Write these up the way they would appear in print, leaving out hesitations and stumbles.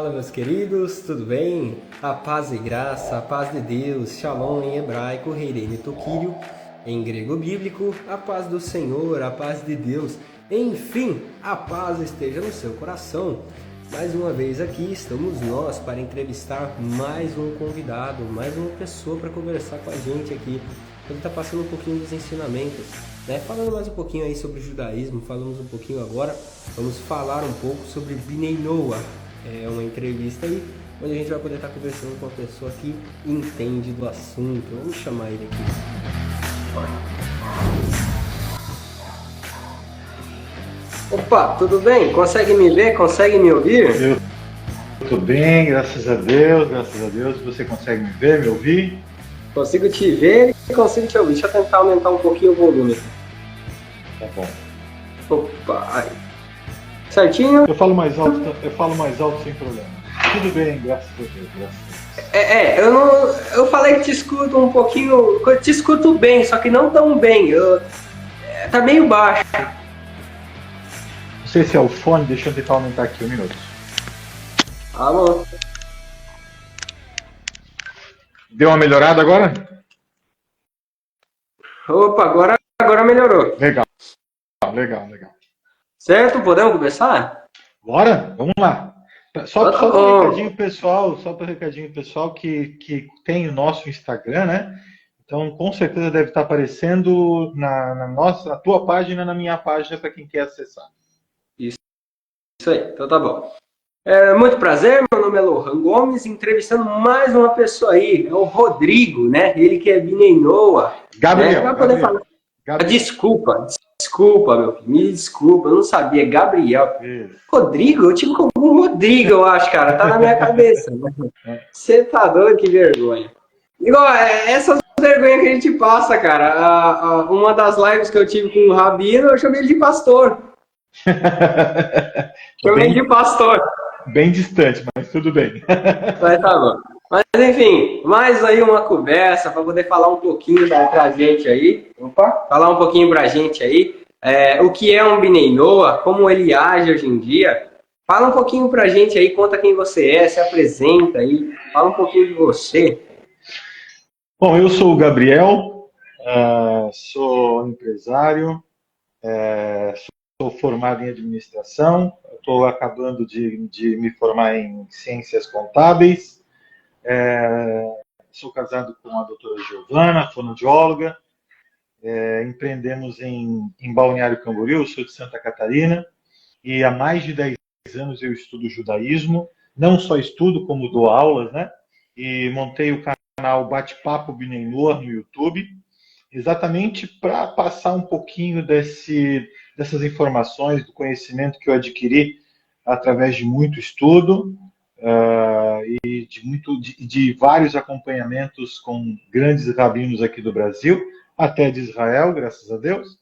Fala, meus queridos, tudo bem? A paz e graça, a paz de Deus, Shalom em hebraico, Reirene Toquírio, em grego bíblico, a paz do Senhor, a paz de Deus, enfim, a paz esteja no seu coração. Mais uma vez aqui estamos nós para entrevistar mais um convidado, mais uma pessoa para conversar com a gente aqui. Ele está passando um pouquinho dos ensinamentos, né? Falando mais um pouquinho aí sobre o judaísmo, falamos um pouquinho agora, vamos falar um pouco sobre Bnei Noach. É uma entrevista aí, onde a gente vai poder estar conversando com uma pessoa que entende do assunto. Vamos chamar ele aqui. Opa, tudo bem? Consegue me ver? Consegue me ouvir? Eu estou bem, graças a Deus, graças a Deus. Você consegue me ver, me ouvir? Consigo te ver e consigo te ouvir. Deixa eu tentar aumentar um pouquinho o volume. Tá bom. Opa, aí. Certinho? Eu falo mais alto sem problema. Tudo bem, graças a Deus, graças a Deus. Eu falei que te escuto um pouquinho, eu te escuto bem, só que não tão bem. Tá meio baixo. Não sei se é o fone, deixa eu tentar aumentar aqui um minuto. Alô? Deu uma melhorada agora? Opa, agora melhorou. Legal. Certo? Podemos começar? Bora? Vamos lá. Só para um recadinho pessoal, que tem o nosso Instagram, né? Então, com certeza deve estar aparecendo na tua página, na minha página, para quem quer acessar. Isso aí, então tá bom. Muito prazer, meu nome é Lohan Gomes, entrevistando mais uma pessoa aí, é o Rodrigo, né? Ele que é Bnei Noach. Gabriel, Vai poder falar. Desculpa, meu filho, me desculpa, eu não sabia, Gabriel. Isso. Rodrigo? Eu tive como Rodrigo, eu acho, cara, tá na minha cabeça. Você tá doido, que vergonha. Igual, essas vergonhas que a gente passa, cara. Uma das lives que eu tive com o Rabino, eu chamei ele de pastor. Bem distante, mas tudo bem. Mas tá bom. Mas enfim, mais aí uma conversa para poder falar um pouquinho pra gente aí. Falar um pouquinho pra gente aí. O que é um Bnei Noach, como ele age hoje em dia. Fala um pouquinho pra gente aí, conta quem você é, se apresenta aí. Fala um pouquinho de você. Bom, eu sou o Gabriel, sou empresário, sou formado em administração, estou acabando de me formar em ciências contábeis, sou casado com a doutora Giovana, fonoaudióloga, empreendemos em Balneário Camboriú, sou de Santa Catarina, e há mais de 10 anos eu estudo judaísmo, não só estudo, como dou aulas, né? E montei o canal Bate-Papo Bnei Noach no YouTube, exatamente para passar um pouquinho dessas informações, do conhecimento que eu adquiri através de muito estudo e de vários acompanhamentos com grandes rabinos aqui do Brasil, até de Israel, graças a Deus.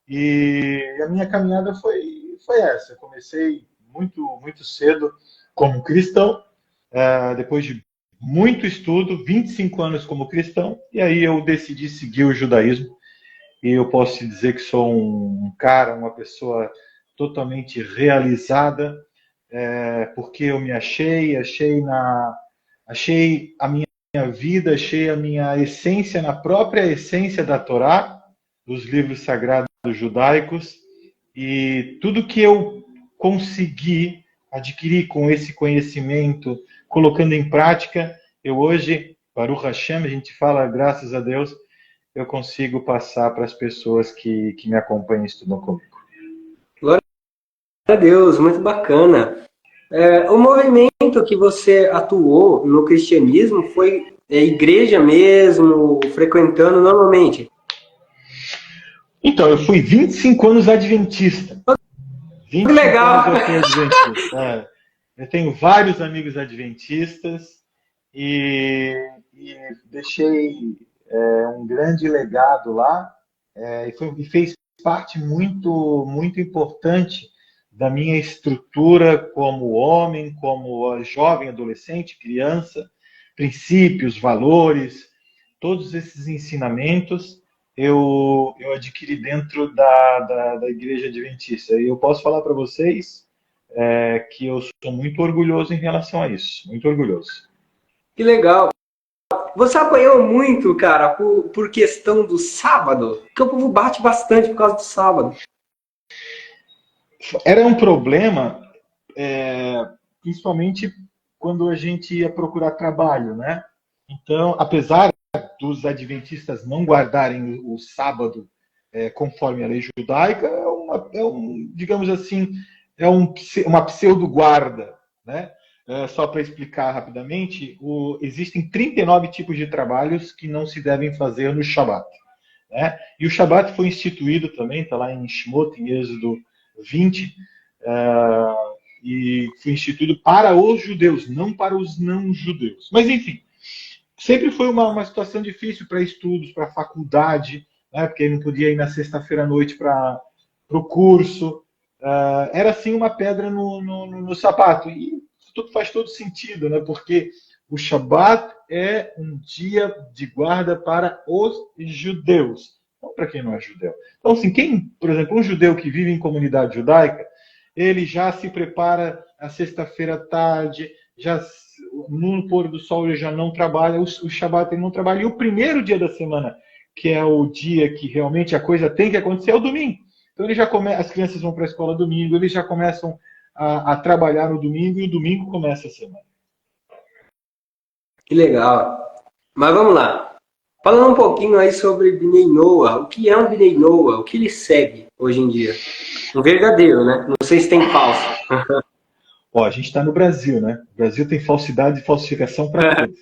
E a minha caminhada foi essa. Eu comecei muito cedo como cristão, depois de muito estudo, 25 anos como cristão, e aí eu decidi seguir o judaísmo. E eu posso te dizer que sou uma pessoa totalmente realizada, porque eu me achei a minha vida, achei a minha essência na própria essência da Torá, dos livros sagrados judaicos, e tudo que eu consegui adquirir com esse conhecimento, colocando em prática, eu hoje, Baruch Hashem, a gente fala, graças a Deus, eu consigo passar para as pessoas que me acompanham e estudam comigo. Glória a Deus, muito bacana. O movimento que você atuou no cristianismo foi igreja mesmo, frequentando normalmente? Então, eu fui 25 anos adventista. 25 legal! Anos eu fui adventista. Eu tenho vários amigos adventistas e deixei um grande legado lá e fez parte muito importante da minha estrutura como homem, como jovem, adolescente, criança, princípios, valores, todos esses ensinamentos eu adquiri dentro da Igreja Adventista. E eu posso falar para vocês, que eu sou muito orgulhoso em relação a isso, muito orgulhoso. Que legal. Você apanhou muito, cara, por questão do sábado? Porque o povo bate bastante por causa do sábado. Era um problema, principalmente quando a gente ia procurar trabalho, né? Então, apesar dos adventistas não guardarem o sábado conforme a lei judaica, digamos assim, uma pseudo-guarda, né? Só para explicar rapidamente, existem 39 tipos de trabalhos que não se devem fazer no Shabat. Né? E o Shabat foi instituído também, está lá em Shemot, em Êxodo 20, e foi instituído para os judeus, não para os não-judeus. Mas, enfim, sempre foi uma situação difícil para estudos, para faculdade, né? Porque ele não podia ir na sexta-feira à noite para o curso. Era, assim, uma pedra no sapato. E faz todo sentido, né? Porque o Shabat é um dia de guarda para os judeus, não para quem não é judeu. Então, assim, por exemplo, um judeu que vive em comunidade judaica, ele já se prepara a sexta-feira à tarde, já no pôr do sol ele já não trabalha, o Shabat ele não trabalha, e o primeiro dia da semana, que é o dia que realmente a coisa tem que acontecer, é o domingo. Então as crianças vão para a escola domingo, eles já começam a trabalhar no domingo, e o domingo começa a semana. Que legal. Mas vamos lá. Falando um pouquinho aí sobre Bnei Noah. O que é um Bnei Noah? O que ele segue hoje em dia? Um verdadeiro, né? Não sei se tem falso. A gente está no Brasil, né? O Brasil tem falsidade e falsificação para tudo.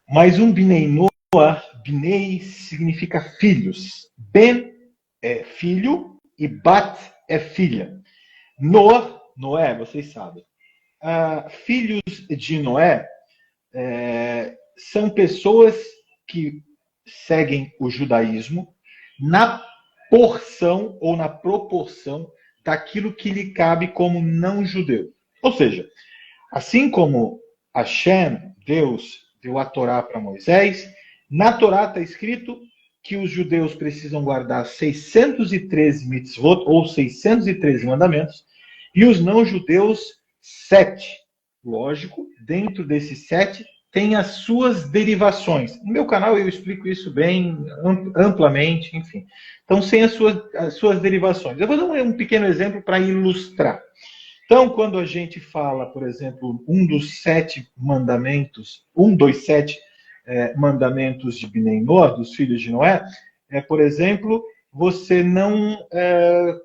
Mas um Bnei Noah, Bnei significa filhos. Ben é filho e Bat é filha. Noé, vocês sabem. Filhos de Noé são pessoas que seguem o judaísmo na porção ou na proporção daquilo que lhe cabe como não judeu. Ou seja, assim como Hashem, Deus, deu a Torá para Moisés, na Torá está escrito que os judeus precisam guardar 613 mitzvot, ou 613 mandamentos, e os não-judeus 7. Lógico, dentro desses 7 tem as suas derivações. No meu canal eu explico isso bem amplamente, enfim. Então, sem as suas derivações. Eu vou dar um pequeno exemplo para ilustrar. Então, quando a gente fala, por exemplo, um dos 7 mandamentos, mandamentos de Bnei Noah, dos filhos de Noé, por exemplo, você não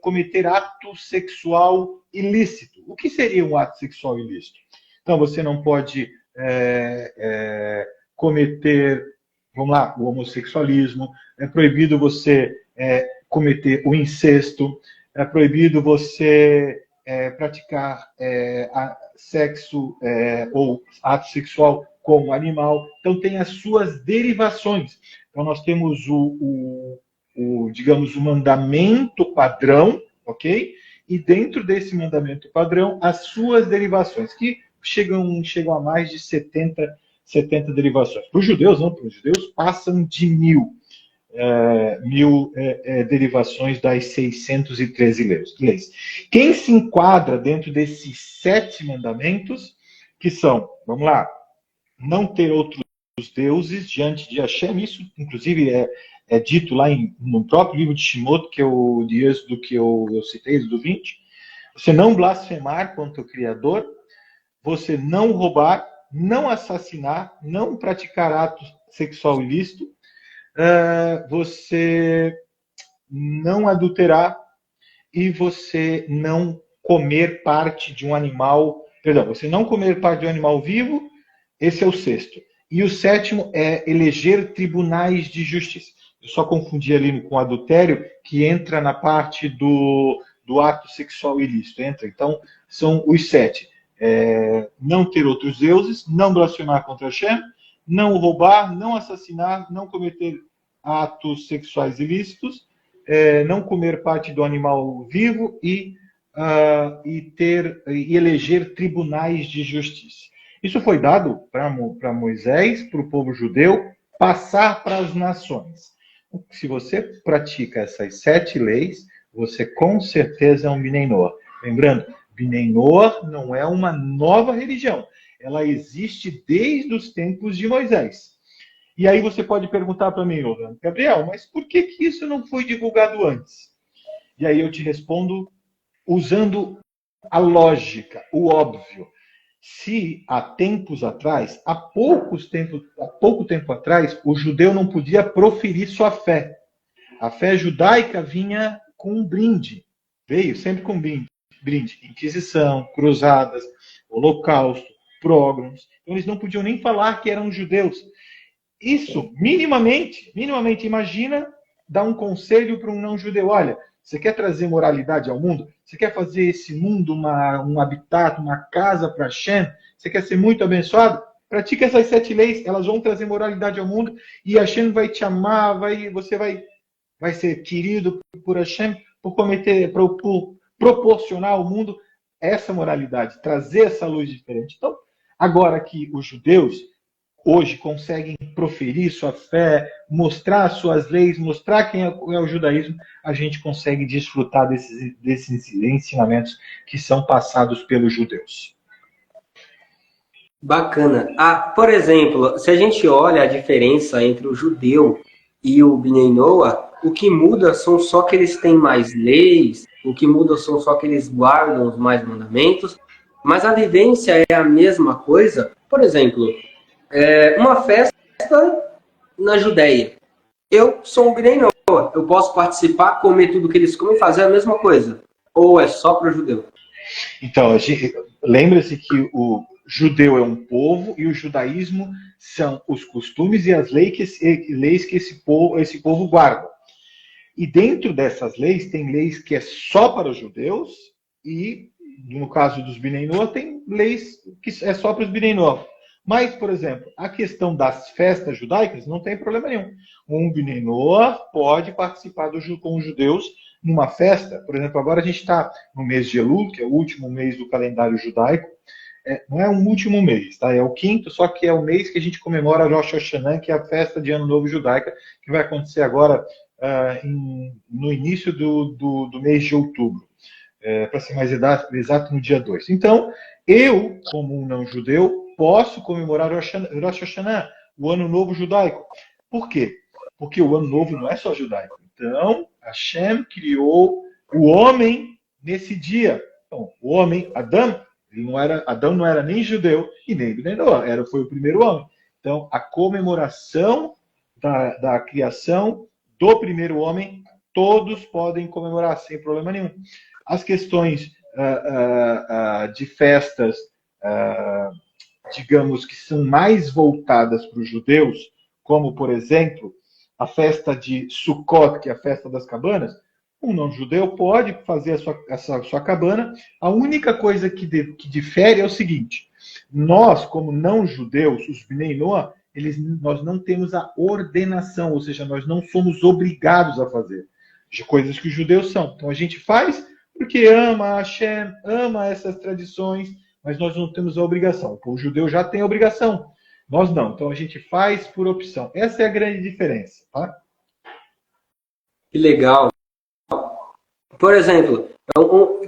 cometer ato sexual ilícito. O que seria um ato sexual ilícito? Então, você não pode cometer, vamos lá, o homossexualismo, é proibido você cometer o incesto, é proibido você praticar sexo ou ato sexual com o animal. Então, tem as suas derivações. Então, nós temos digamos, o mandamento padrão, ok? E dentro desse mandamento padrão, as suas derivações, que chegam a mais de 70 derivações. Para os judeus, não, para os judeus passam de 1000 derivações das 613 leis. Quem se enquadra dentro desses 7 mandamentos, que são, vamos lá, não ter outros deuses diante de Hashem, isso inclusive é dito lá no próprio livro de Shemot, de Êxodo que eu citei, Êxodo 20, você não blasfemar contra o Criador, você não roubar, não assassinar, não praticar ato sexual ilícito, você não adulterar e você não comer parte de um animal, você não comer parte de um animal vivo, esse é o 6º. E o 7º é eleger tribunais de justiça. Eu só confundi ali com adultério, que entra na parte do ato sexual ilícito. Então, são os 7. Não ter outros deuses, não blasfemar contra Hashem, não roubar, não assassinar, não cometer atos sexuais ilícitos, não comer parte do animal vivo e eleger tribunais de justiça. Isso foi dado para Moisés, para o povo judeu, passar para as nações. Se você pratica essas 7 leis, você com certeza é um Bnei Noah. Lembrando, Bnei Noach não é uma nova religião. Ela existe desde os tempos de Moisés. E aí você pode perguntar para mim, Gabriel, mas por que isso não foi divulgado antes? E aí eu te respondo usando a lógica, o óbvio. Se há tempos atrás, há pouco tempo atrás, o judeu não podia proferir sua fé. A fé judaica vinha com um brinde. Veio sempre com brinde. Inquisição, cruzadas, holocausto, prógromos. Então eles não podiam nem falar que eram judeus. Isso, minimamente, imagina dar um conselho para um não-judeu. Olha, você quer trazer moralidade ao mundo? Você quer fazer esse mundo um habitat, uma casa para Hashem? Você quer ser muito abençoado? Pratique essas 7 leis, elas vão trazer moralidade ao mundo e Hashem vai te amar, você vai ser querido por Hashem por proporcionar ao mundo essa moralidade, trazer essa luz diferente. Então, agora que os judeus hoje conseguem proferir sua fé, mostrar suas leis, mostrar quem é o judaísmo, a gente consegue desfrutar desses ensinamentos que são passados pelos judeus. Bacana. Por exemplo, se a gente olha a diferença entre o judeu e o Bnei Noach, o que muda são só que eles têm mais leis, o que muda são só que eles guardam mais mandamentos, mas a vivência é a mesma coisa. Por exemplo, uma festa na Judéia. Eu sou um Bnei Noach, eu posso participar, comer tudo que eles comem, fazer a mesma coisa? Ou é só para o judeu? Então, lembre-se que o judeu é um povo e o judaísmo são os costumes e as leis que esse povo guarda. E dentro dessas leis, tem leis que é só para os judeus e, no caso dos Bnei Noach, tem leis que é só para os Bnei Noach. Mas, por exemplo, a questão das festas judaicas não tem problema nenhum. Um Bnei Noach pode participar com os judeus numa festa. Por exemplo, agora a gente está no mês de Elul, que é o último mês do calendário judaico. Não é um último mês, tá? É o 5º, só que é o mês que a gente comemora Rosh Hashanah, que é a festa de Ano Novo judaica, que vai acontecer agora no início do mês de outubro. Para ser mais exato, no dia 2. Então, eu, como um não-judeu, posso comemorar Rosh Hashanah, o Ano Novo judaico. Por quê? Porque o Ano Novo não é só judaico. Então, Hashem criou o homem nesse dia. Então, o homem, Adão não era nem judeu e nem Bnei Noach, foi o primeiro homem. Então, a comemoração da criação do primeiro homem, todos podem comemorar sem problema nenhum. As questões de festas, digamos, que são mais voltadas para os judeus, como, por exemplo, a festa de Sukkot, que é a festa das cabanas, um não-judeu pode fazer a sua cabana. A única coisa que difere é o seguinte: nós, como não-judeus, os Bnei Noach, nós não temos a ordenação, ou seja, nós não somos obrigados a fazer de coisas que os judeus são. Então a gente faz porque ama Hashem, ama essas tradições, mas nós não temos a obrigação. O judeu já tem a obrigação, nós não. Então a gente faz por opção. Essa é a grande diferença, tá? Que legal. Por exemplo,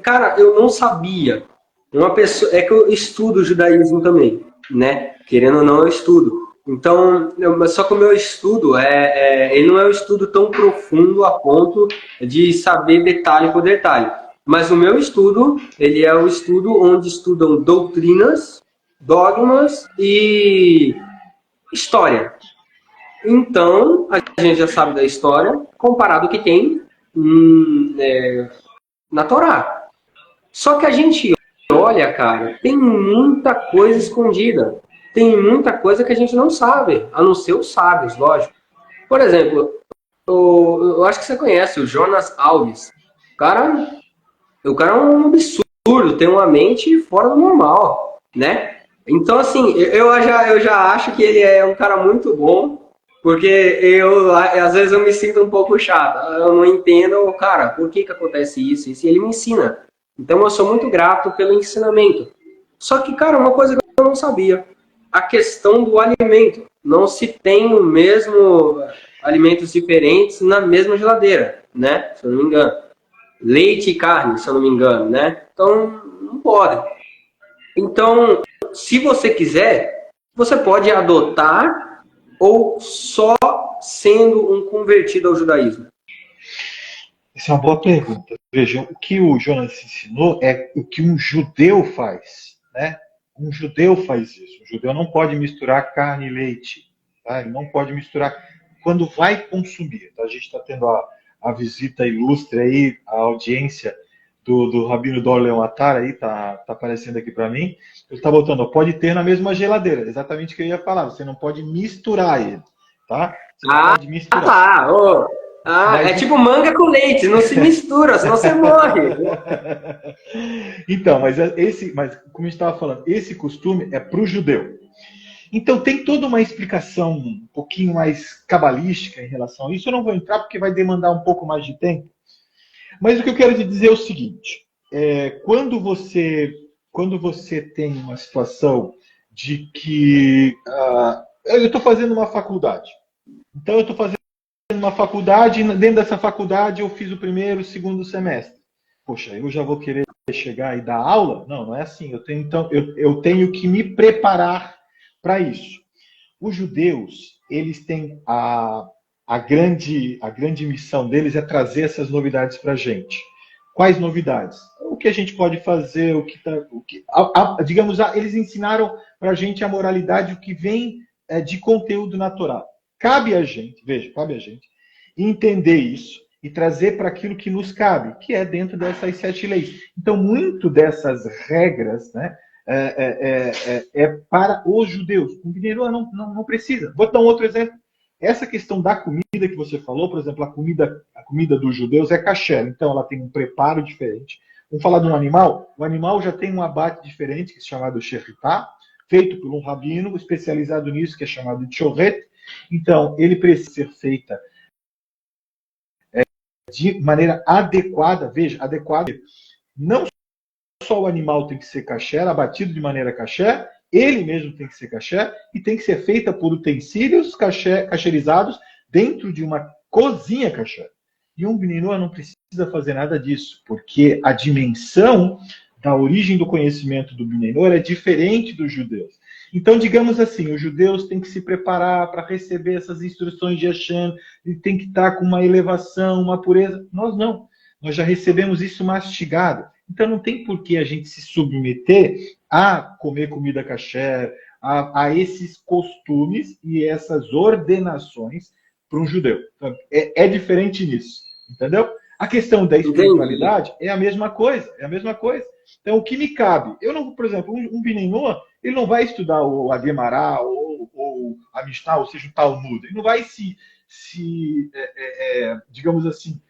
cara, eu não sabia. Uma pessoa, é que eu estudo judaísmo também, né? Querendo ou não, eu estudo. Então, só que o meu estudo ele não é um estudo tão profundo a ponto de saber detalhe por detalhe. Mas o meu estudo, ele é o estudo onde estudam doutrinas, dogmas e história. Então, a gente já sabe da história, comparado ao que tem na Torá. Só que a gente olha, cara, tem muita coisa escondida. Tem muita coisa que a gente não sabe, a não ser os sábios, lógico. Por exemplo, eu acho que você conhece o Jonas Alves. O cara é um absurdo, tem uma mente fora do normal, né? Então, assim, eu já acho que ele é um cara muito bom, porque às vezes eu me sinto um pouco chato. Eu não entendo, cara, por que acontece isso? E ele me ensina. Então, eu sou muito grato pelo ensinamento. Só que, cara, uma coisa que eu não sabia, a questão do alimento. Não se tem o mesmo alimentos diferentes na mesma geladeira, né? Se eu não me engano. Leite e carne, se eu não me engano, né? Então, não pode. Então, se você quiser, você pode adotar ou só sendo um convertido ao judaísmo. Essa é uma boa pergunta. Veja, o que o Jonas ensinou é o que um judeu faz, né? Um judeu faz isso. O judeu não pode misturar carne e leite, tá? Ele não pode misturar quando vai consumir. Tá? A gente está tendo a visita ilustre aí, a audiência do Rabino Dor Leon Attar aí, tá aparecendo aqui para mim. Ele está botando, pode ter na mesma geladeira, exatamente o que eu ia falar. Você não pode misturar ele, tá? Você não pode misturar. Tá. Oh. É tipo manga com leite, não se mistura, senão você morre. Então, mas como a gente estava falando, esse costume é para o judeu. Então tem toda uma explicação um pouquinho mais cabalística em relação a isso. Eu não vou entrar porque vai demandar um pouco mais de tempo. Mas o que eu quero te dizer é o seguinte: quando você tem uma situação de que eu estou fazendo uma faculdade, então eu estou fazendo uma faculdade, e dentro dessa faculdade eu fiz o primeiro, o segundo semestre. Poxa, eu já vou querer chegar e dar aula? Não, não é assim. Eu tenho que me preparar para isso. Os judeus, eles têm a grande missão deles é trazer essas novidades para a gente. Quais novidades? O que a gente pode fazer, digamos, eles ensinaram para a gente a moralidade, o que vem de conteúdo natural. Cabe a gente entender isso e trazer para aquilo que nos cabe, que é dentro dessas 7 leis. Então, muito dessas regras, né, é para os judeus. O mineiro não precisa. Vou dar um outro exemplo. Essa questão da comida que você falou, por exemplo, a comida dos judeus é kasher, então ela tem um preparo diferente. Vamos falar de um animal? O animal já tem um abate diferente, que é chamado shechitá, feito por um rabino especializado nisso, que é chamado de choret. Então, ele precisa ser feita de maneira adequada. Veja, adequada. Não só o animal tem que ser kasher, abatido de maneira kasher, ele mesmo tem que ser kasher e tem que ser feita por utensílios kasherizados dentro de uma cozinha kasher. E um Bnei não precisa fazer nada disso, porque a dimensão da origem do conhecimento do Bnei é diferente dos judeus. Então, digamos assim, os judeus têm que se preparar para receber essas instruções de Hashem, e tem que estar com uma elevação, uma pureza. Nós não. Nós já recebemos isso mastigado. Então, não tem por que a gente se submeter a comer comida kasher, a esses costumes e essas ordenações para um judeu. Então, é diferente nisso, entendeu? A questão da espiritualidade é a mesma coisa, Então, o que me cabe? Eu não, por exemplo, um Bnei Noach, ele não vai estudar o Agemará ou a Mishnah, ou seja, o Talmud. Ele não vai digamos assim,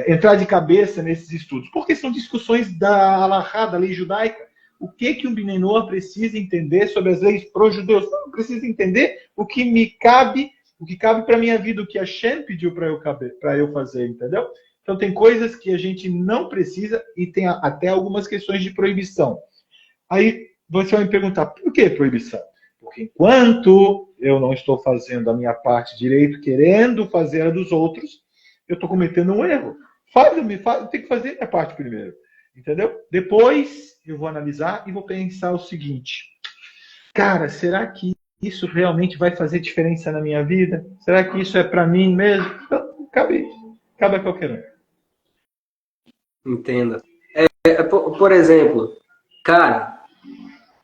entrar de cabeça nesses estudos, porque são discussões da Halachá, da lei judaica. O que um Bnei Noach precisa entender sobre as leis para os judeus? Não, precisa entender o que me cabe, o que cabe para a minha vida, o que a Hashem pediu para eu fazer, entendeu? Então tem coisas que a gente não precisa e tem até algumas questões de proibição. Aí você vai me perguntar, por que proibição? Porque enquanto eu não estou fazendo a minha parte direito, querendo fazer a dos outros, eu estou cometendo um erro. Eu tenho que fazer a minha parte primeiro. Entendeu? Depois eu vou analisar e vou pensar o seguinte. Cara, será que isso realmente vai fazer diferença na minha vida? Será que isso é para mim mesmo? Então, cabe a qualquer um. Entenda. Por exemplo, cara,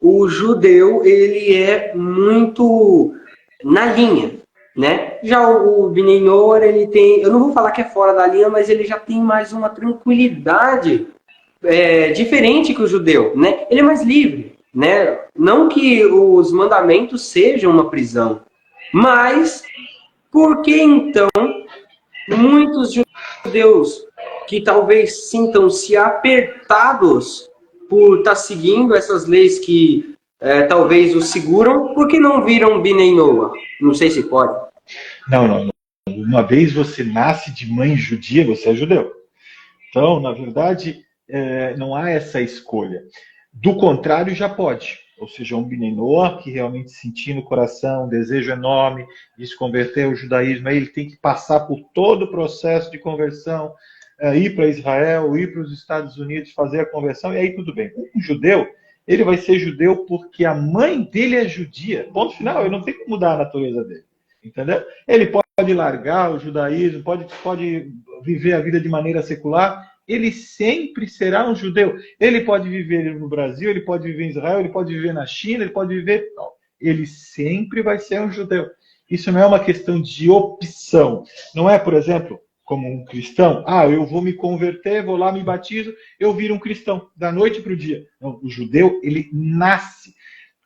o judeu, ele é muito na linha, né? Já o Bnei Noach, ele tem, eu não vou falar que é fora da linha, mas ele já tem mais uma tranquilidade diferente que o judeu, né? Ele é mais livre, né? Não que os mandamentos sejam uma prisão, mas por que então muitos judeus que talvez sintam-se apertados por estar seguindo essas leis que talvez os seguram, por que não viram Bnei Noach? Não sei se pode. Não. Uma vez você nasce de mãe judia, você é judeu. Então, na verdade, não há essa escolha. Do contrário, já pode. Ou seja, um Bnei Noach que realmente sentir no coração um desejo enorme de se converter ao judaísmo, aí ele tem que passar por todo o processo de conversão, ir para Israel, ir para os Estados Unidos, fazer a conversão, e aí tudo bem. Um judeu, ele vai ser judeu porque a mãe dele é judia. Ponto final, ele não tem que mudar a natureza dele. Entendeu? Ele pode largar o judaísmo, pode viver a vida de maneira secular, ele sempre será um judeu. Ele pode viver no Brasil, ele pode viver em Israel, ele pode viver na China, ele pode viver... Não, ele sempre vai ser um judeu. Isso não é uma questão de opção. Não é, por exemplo, como um cristão, eu vou me converter, vou lá, me batizo, eu viro um cristão, da noite para o dia. Não, o judeu, ele nasce.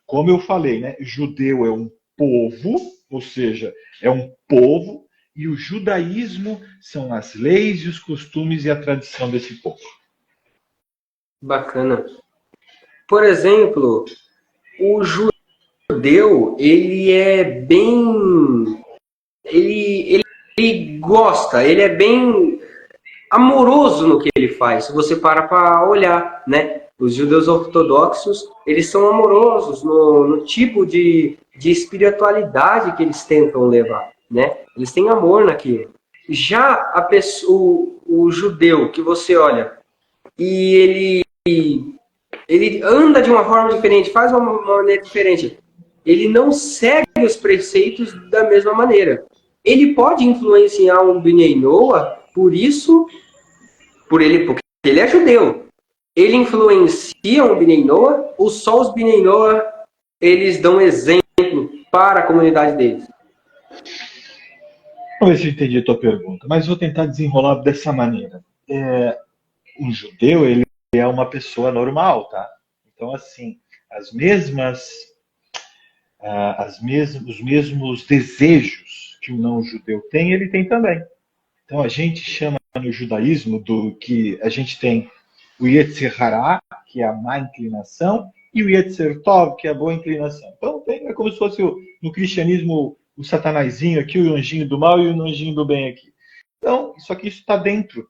Como eu falei, né? Judeu é um povo, ou seja, é um povo, e o judaísmo são as leis e os costumes e a tradição desse povo. Bacana. Por exemplo, o judeu, ele é bem... Ele gosta, ele é bem amoroso no que ele faz, se você para olhar, né? Os judeus ortodoxos, eles são amorosos no tipo de espiritualidade que eles tentam levar, né? Eles têm amor naquilo. Já o judeu que você olha e ele anda de uma forma diferente, faz uma maneira diferente, ele não segue os preceitos da mesma maneira. Ele pode influenciar um Bnei Noah, porque ele é judeu. Ele influencia um Bnei Noah, ou só os Bnei Noah, eles dão exemplo para a comunidade deles? Vamos ver se eu entendi a tua pergunta, mas vou tentar desenrolar dessa maneira. Um judeu, ele é uma pessoa normal, tá? Então, assim, os mesmos desejos que o não-judeu tem, ele tem também. Então, a gente chama no judaísmo do que a gente tem o Yetzer Hará, que é a má inclinação, e o Yetzer Tov, que é a boa inclinação. Então, é como se fosse no cristianismo o satanazinho aqui, o anjinho do mal e o anjinho do bem aqui. Então, isso está dentro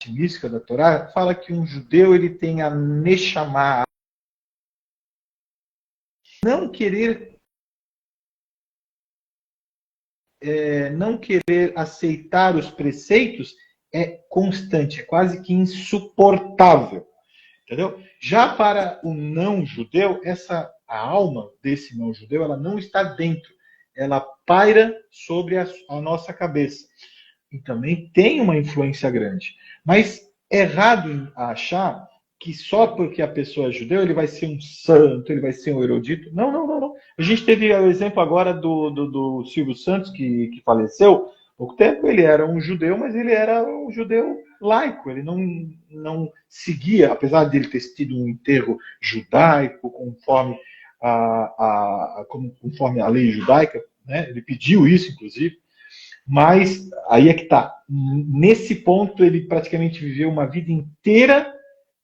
mística da Torá, fala que um judeu ele tem a Neshama, não querer aceitar os preceitos é constante, é quase que insuportável. Entendeu? Já para o não-judeu, a alma desse não-judeu, ela não está dentro, ela paira sobre a nossa cabeça. E também tem uma influência grande. Mas é errado achar que só porque a pessoa é judeu, ele vai ser um santo, ele vai ser um erudito. Não, não, não, não. A gente teve o exemplo agora do Silvio Santos, que faleceu há pouco tempo. Ele era um judeu, mas ele era um judeu laico. Ele não seguia, apesar de ele ter tido um enterro judaico, conforme conforme a lei judaica, né? Ele pediu isso, inclusive. Mas aí é que está. Nesse ponto, ele praticamente viveu uma vida inteira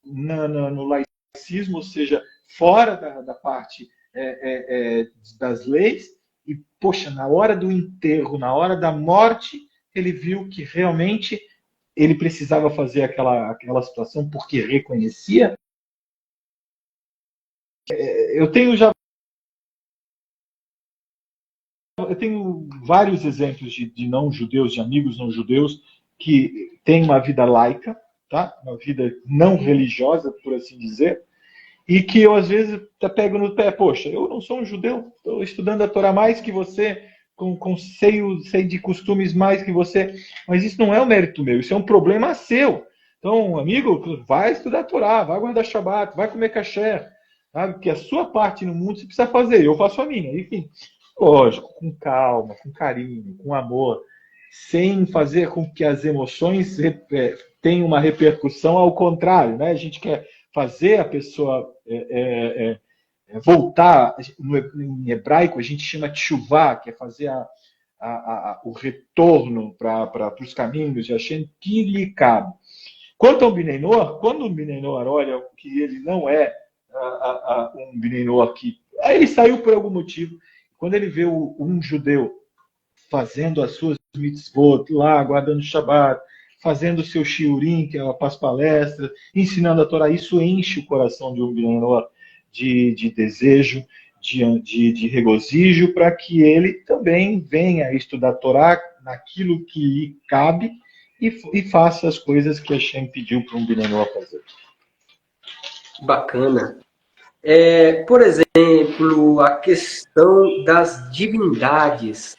no laicismo, ou seja, fora da parte das leis. E, poxa, na hora do enterro, na hora da morte, ele viu que realmente ele precisava fazer aquela situação porque reconhecia. Eu tenho vários exemplos de não-judeus, de amigos não-judeus, que têm uma vida laica, tá? Uma vida não religiosa, por assim dizer, e que eu, às vezes, pego no pé. Poxa, eu não sou um judeu, estou estudando a Torá mais que você, sei de costumes mais que você, mas isso não é um mérito meu, isso é um problema seu. Então, amigo, vai estudar a Torá, vai guardar Shabat, vai comer kasher, sabe? Porque a sua parte no mundo você precisa fazer, eu faço a minha, enfim. Lógico, com calma, com carinho, com amor, sem fazer com que as emoções tenham uma repercussão ao contrário, né? A gente quer fazer a pessoa voltar, em hebraico a gente chama tshuvá, que é fazer o retorno para os caminhos de Hashem que lhe cabe. Quanto ao Bnei Noah, quando o Bnei Noah olha que ele não é um Bnei Noah que... Aí ele saiu por algum motivo. Quando ele vê um judeu fazendo as suas mitzvot lá, guardando o Shabbat, fazendo o seu shiurim, que é as palestras, ensinando a Torá, isso enche o coração de um Bnei Noah de desejo, de regozijo, para que ele também venha estudar a Torá naquilo que lhe cabe e faça as coisas que Hashem pediu para um Benenó fazer. Bacana. Por exemplo, a questão das divindades.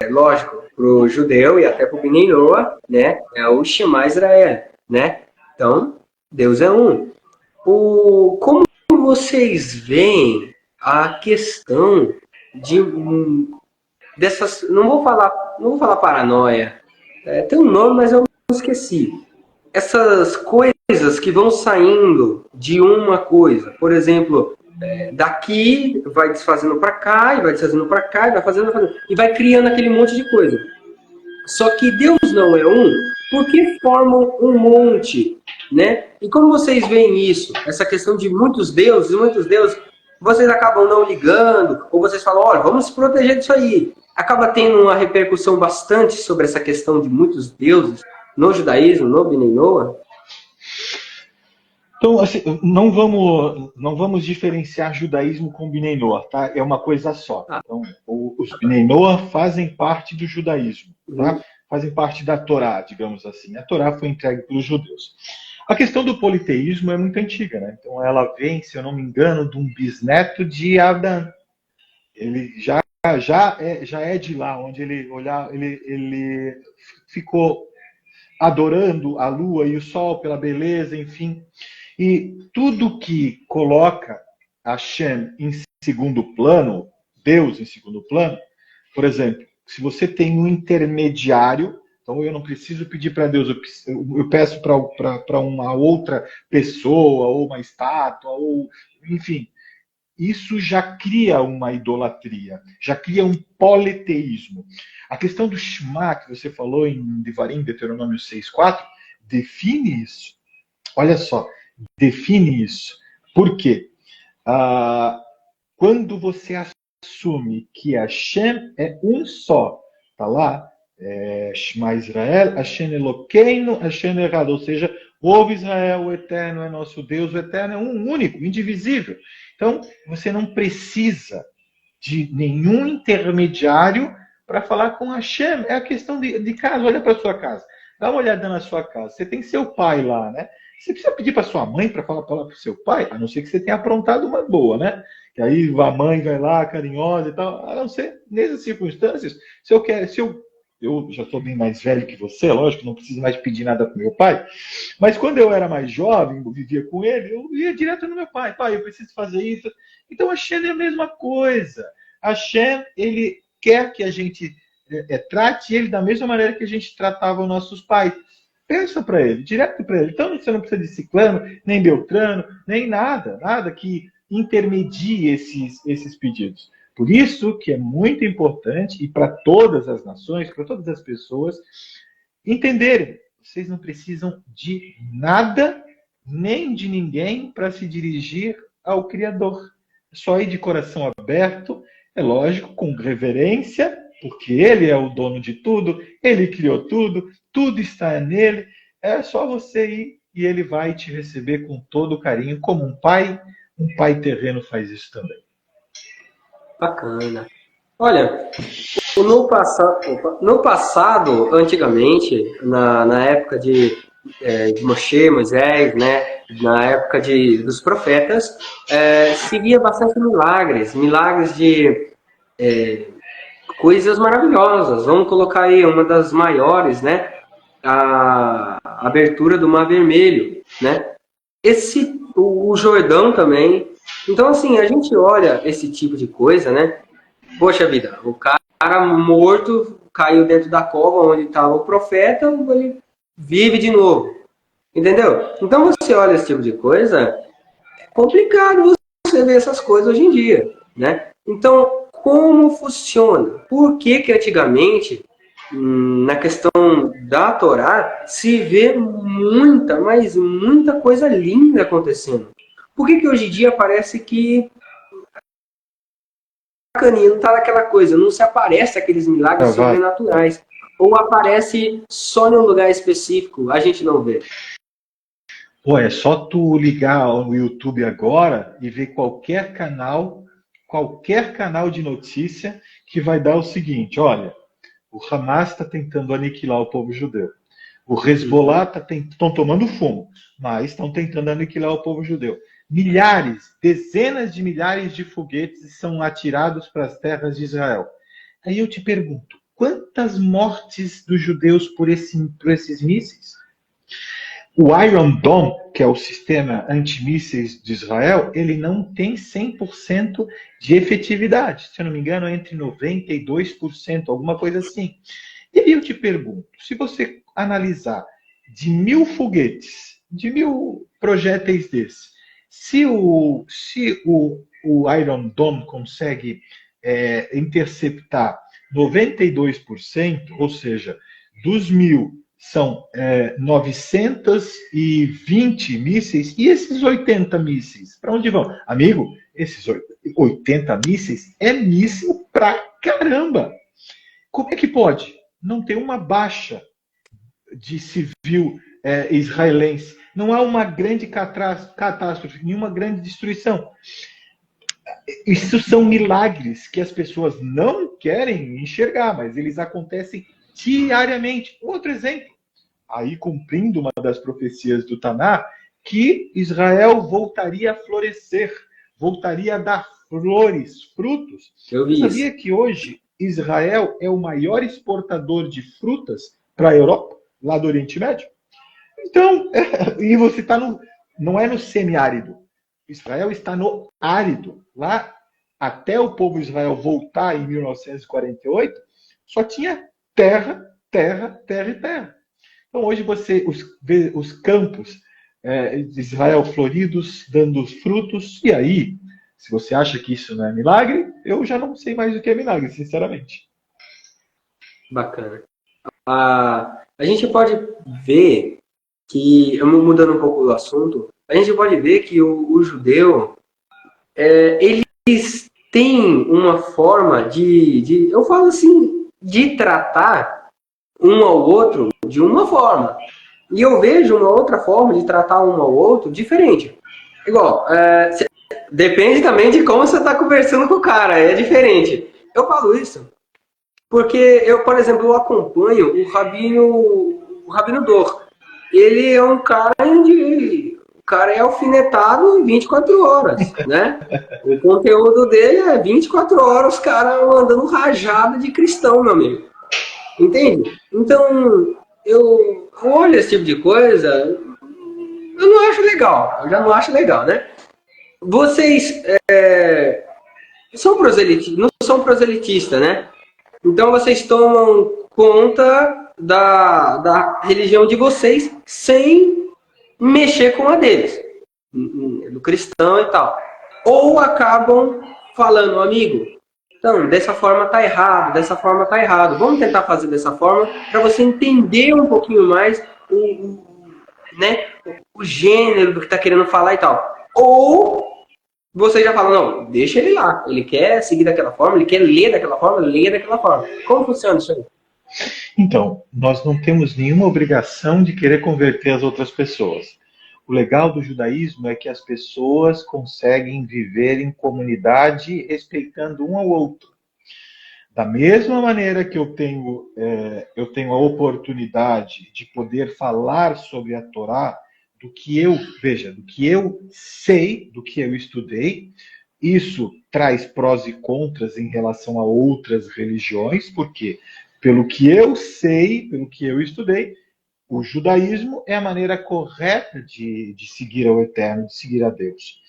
Lógico, para o judeu e até para o Bnei Noah, né? É o Shema Israel, né? Então, Deus é um. Como vocês veem a questão dessas... Não vou falar paranoia. Tem um nome, mas eu esqueci. Essas coisas que vão saindo de uma coisa. Por exemplo, daqui vai desfazendo para cá, e vai desfazendo para cá, e vai fazendo, e vai criando aquele monte de coisa. Só que Deus não é um, porque formam um monte, né? E como vocês veem isso? Essa questão de muitos deuses, vocês acabam não ligando, ou vocês falam, olha, vamos se proteger disso aí. Acaba tendo uma repercussão bastante sobre essa questão de muitos deuses no judaísmo, no Bnei Noah. Então, assim, não vamos diferenciar judaísmo com Bnei Noah, tá? É uma coisa só. Então, os Bnei Noah fazem parte do judaísmo, tá? Fazem parte da Torá, digamos assim. A Torá foi entregue pelos judeus. A questão do politeísmo é muito antiga, né? Então, ela vem, se eu não me engano, de um bisneto de Adão. Ele já é de lá, onde ele ficou adorando a lua e o sol pela beleza, enfim. E tudo que coloca Hashem em segundo plano, Deus em segundo plano, por exemplo, se você tem um intermediário, então eu não preciso pedir para Deus, eu peço para uma outra pessoa, ou uma estátua, ou enfim, isso já cria uma idolatria, já cria um politeísmo. A questão do Shema, que você falou em Devarim, Deuteronômio 6,4, define isso. Olha só, define isso. Por quê? Quando você assume que Hashem é um só, está lá, Shema Israel, Hashem Elokeinu, Hashem Errado, ou seja, ouve Israel, o Eterno é nosso Deus, o Eterno é um único, indivisível. Então, você não precisa de nenhum intermediário para falar com Hashem. É a questão de casa. Olha para a sua casa. Dá uma olhada na sua casa. Você tem seu pai lá, né? Você precisa pedir para sua mãe para falar para o seu pai, a não ser que você tenha aprontado uma boa, né? Que aí a mãe vai lá, carinhosa e tal. A não ser, nessas circunstâncias, eu já sou bem mais velho que você, lógico, não preciso mais pedir nada para meu pai. Mas quando eu era mais jovem, eu vivia com ele, eu ia direto no meu pai. Pai, eu preciso fazer isso. Então, a Hashem é a mesma coisa. A Hashem, ele quer que a gente trate ele da mesma maneira que a gente tratava os nossos pais. Pensa para ele, direto para ele. Então, você não precisa de ciclano, nem beltrano, nem nada que intermedie esses pedidos. Por isso que é muito importante, e para todas as nações, para todas as pessoas, entenderem. Vocês não precisam de nada, nem de ninguém, para se dirigir ao Criador. É só ir de coração aberto, é lógico, com reverência, porque Ele é o dono de tudo, Ele criou tudo, tudo está nele. É só você ir e Ele vai te receber com todo o carinho, como um pai terreno faz isso também. Bacana. Olha, no passado, antigamente, na época de Moshe, Moisés, né, na época dos profetas, se via bastante milagres de coisas maravilhosas. Vamos colocar aí uma das maiores, né, a abertura do Mar Vermelho, né? O Jordão também. Então, assim, a gente olha esse tipo de coisa, né? Poxa vida, o cara morto caiu dentro da cova onde estava o profeta, ele vive de novo. Entendeu? Então, você olha esse tipo de coisa, é complicado você ver essas coisas hoje em dia, né? Então, como funciona? Por que antigamente, na questão da Torá, se vê muita, mas muita coisa linda acontecendo? Por que hoje em dia parece que não está naquela coisa, não se aparece aqueles milagres sobrenaturais? Ou aparece só em um lugar específico, a gente não vê? Pô, é só tu ligar o YouTube agora e ver qualquer canal de notícia que vai dar o seguinte: olha, o Hamas está tentando aniquilar o povo judeu. O Hezbollah estão tomando fumo, mas estão tentando aniquilar o povo judeu. Milhares, dezenas de milhares de foguetes são atirados para as terras de Israel. Aí eu te pergunto, quantas mortes dos judeus por esses mísseis? O Iron Dome, que é o sistema antimísseis de Israel, ele não tem 100% de efetividade. Se eu não me engano, é entre 92%, alguma coisa assim. E aí eu te pergunto, se você analisar de 1.000 foguetes, de 1.000 projéteis desses, se o Iron Dome consegue interceptar 92%, ou seja, dos 1.000 são 920 mísseis, e esses 80 mísseis, para onde vão? Amigo, esses 80 mísseis é míssil pra caramba. Como é que pode não ter uma baixa de civil israelense? Não há uma grande catástrofe, nenhuma grande destruição. Isso são milagres que as pessoas não querem enxergar, mas eles acontecem diariamente. Outro exemplo, aí cumprindo uma das profecias do Taná, que Israel voltaria a florescer, voltaria a dar flores, frutos. Eu vi Sabia isso. que hoje Israel é o maior exportador de frutas para a Europa, lá do Oriente Médio? Então, e você está não é no semiárido. Israel está no árido. Lá, até o povo de Israel voltar em 1948, só tinha terra, terra, terra e terra. Então, hoje você vê os campos de Israel floridos, dando frutos, e aí, se você acha que isso não é milagre, eu já não sei mais o que é milagre, sinceramente. Bacana. A gente pode ver que, mudando um pouco do assunto, a gente pode ver que o judeu, eles têm uma forma eu falo assim, de tratar um ao outro de uma forma. E eu vejo uma outra forma de tratar um ao outro diferente. Igual, depende também de como você está conversando com o cara, é diferente. Eu falo isso porque eu, por exemplo, eu acompanho o Rabino Dor. Ele é um cara o cara é alfinetado 24 horas, né? O conteúdo dele é 24 horas, os caras mandando rajada de cristão, meu amigo. Entende? Então, eu olho esse tipo de coisa, eu não acho legal. Eu já não acho legal, né? Vocês não são proselitistas, né? Então vocês tomam conta da religião de vocês sem mexer com a deles, do cristão e tal. Ou acabam falando, amigo, então, dessa forma tá errado, dessa forma tá errado. Vamos tentar fazer dessa forma para você entender um pouquinho mais né, o gênero do que tá querendo falar e tal. Ou você já fala, não, deixa ele lá. Ele quer seguir daquela forma, ele quer ler daquela forma, lê daquela forma. Como funciona isso aí? Então, nós não temos nenhuma obrigação de querer converter as outras pessoas. O legal do judaísmo é que as pessoas conseguem viver em comunidade respeitando um ao outro. Da mesma maneira que eu tenho a oportunidade de poder falar sobre a Torá, do que eu sei, do que eu estudei, isso traz prós e contras em relação a outras religiões, porque pelo que eu sei, pelo que eu estudei, o judaísmo é a maneira correta de seguir ao Eterno, de seguir a Deus.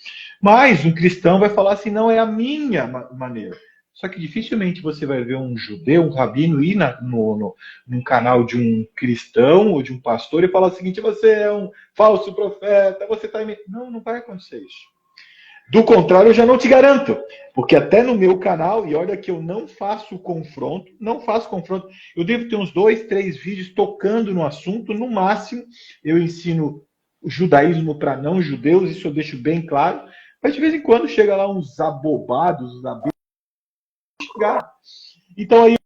Mas um cristão vai falar assim, não é a minha maneira. Só que dificilmente você vai ver um judeu, um rabino, ir num canal de um cristão ou de um pastor e falar o seguinte, você é um falso profeta, você está... Não, não vai acontecer isso. Do contrário, eu já não te garanto. Porque até no meu canal, e olha que eu não faço confronto, eu devo ter uns 2, 3 vídeos tocando no assunto, no máximo, eu ensino o judaísmo para não judeus, isso eu deixo bem claro, mas de vez em quando chega lá uns abobados, uns abelhos, então aí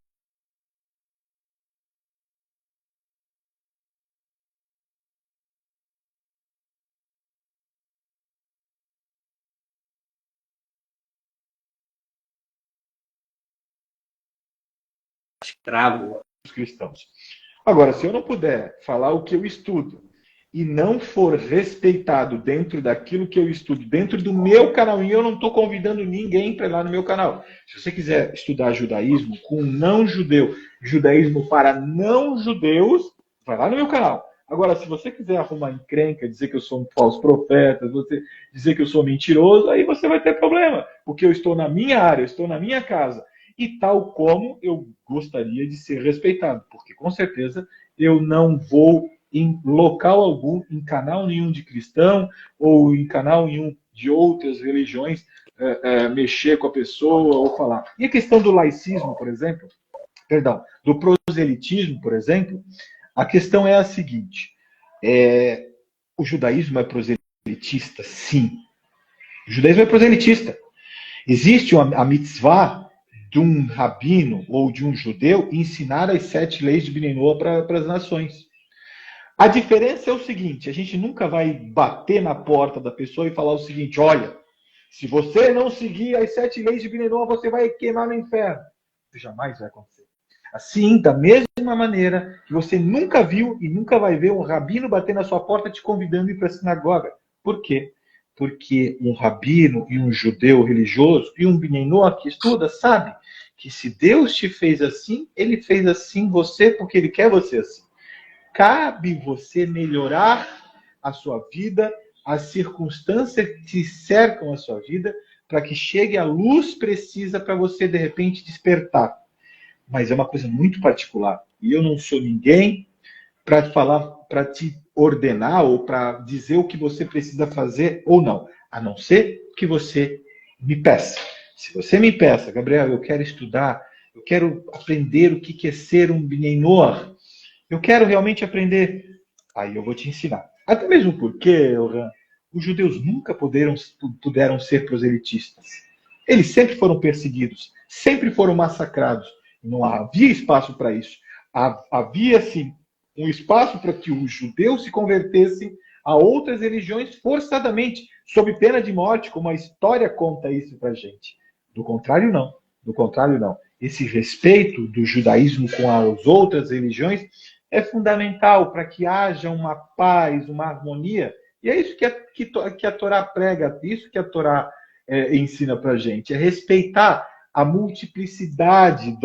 Travo. Os cristãos. Agora, se eu não puder falar o que eu estudo e não for respeitado dentro daquilo que eu estudo, dentro do meu canal, e eu não estou convidando ninguém para ir lá no meu canal. Se você quiser estudar judaísmo com um não judeu, judaísmo para não judeus, vai lá no meu canal. Agora, se você quiser arrumar encrenca, dizer que eu sou um falso profeta, você dizer que eu sou mentiroso, aí você vai ter problema, porque eu estou na minha área, eu estou na minha casa. E tal como eu gostaria de ser respeitado, porque com certeza eu não vou em local algum, em canal nenhum de cristão ou em canal nenhum de outras religiões mexer com a pessoa ou falar. E a questão do laicismo, por exemplo, perdão, do proselitismo, por exemplo, a questão é a seguinte, o judaísmo é proselitista? Sim. O judaísmo é proselitista. Existe a mitzvah de um rabino ou de um judeu ensinar as 7 leis de Bnei Noach para as nações. A diferença é o seguinte, a gente nunca vai bater na porta da pessoa e falar o seguinte, olha, se você não seguir as 7 leis de Bnei Noach, você vai queimar no inferno. Isso jamais vai acontecer. Assim, da mesma maneira que você nunca viu e nunca vai ver um rabino bater na sua porta te convidando a ir para a sinagoga. Por quê? Porque um rabino e um judeu religioso e um Bnei Noach que estuda sabe que se Deus te fez assim, ele fez assim você porque ele quer você assim. Cabe você melhorar a sua vida, as circunstâncias que cercam a sua vida, para que chegue a luz precisa para você, de repente, despertar. Mas é uma coisa muito particular. E eu não sou ninguém para falar, para te ordenar ou para dizer o que você precisa fazer ou não. A não ser que você me peça. Se você me peça, Gabriel, eu quero estudar, eu quero aprender o que é ser um Bnei Noach, eu quero realmente aprender, aí eu vou te ensinar. Até mesmo porque, os judeus nunca puderam ser proselitistas. Eles sempre foram perseguidos, sempre foram massacrados. Não havia espaço para isso. Havia, sim, um espaço para que os judeus se convertessem a outras religiões forçadamente, sob pena de morte, como a história conta isso para a gente. Do contrário, não. Do contrário, não. Esse respeito do judaísmo com as outras religiões é fundamental para que haja uma paz, uma harmonia. E é isso que a Torá prega, isso que a Torá ensina para a gente, é respeitar a multiplicidade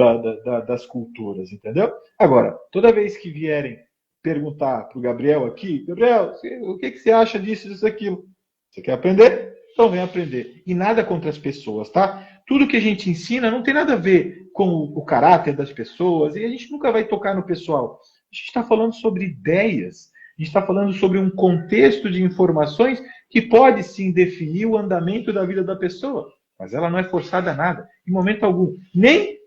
das culturas, entendeu? Agora, toda vez que vierem perguntar para o Gabriel aqui, Gabriel, o que você acha disso, disso, aquilo? Você quer aprender? Então vem aprender. E nada contra as pessoas, tá? Tudo que a gente ensina não tem nada a ver com o caráter das pessoas, e a gente nunca vai tocar no pessoal. A gente está falando sobre ideias, a gente está falando sobre um contexto de informações que pode sim definir o andamento da vida da pessoa, mas ela não é forçada a nada, em momento algum. Nem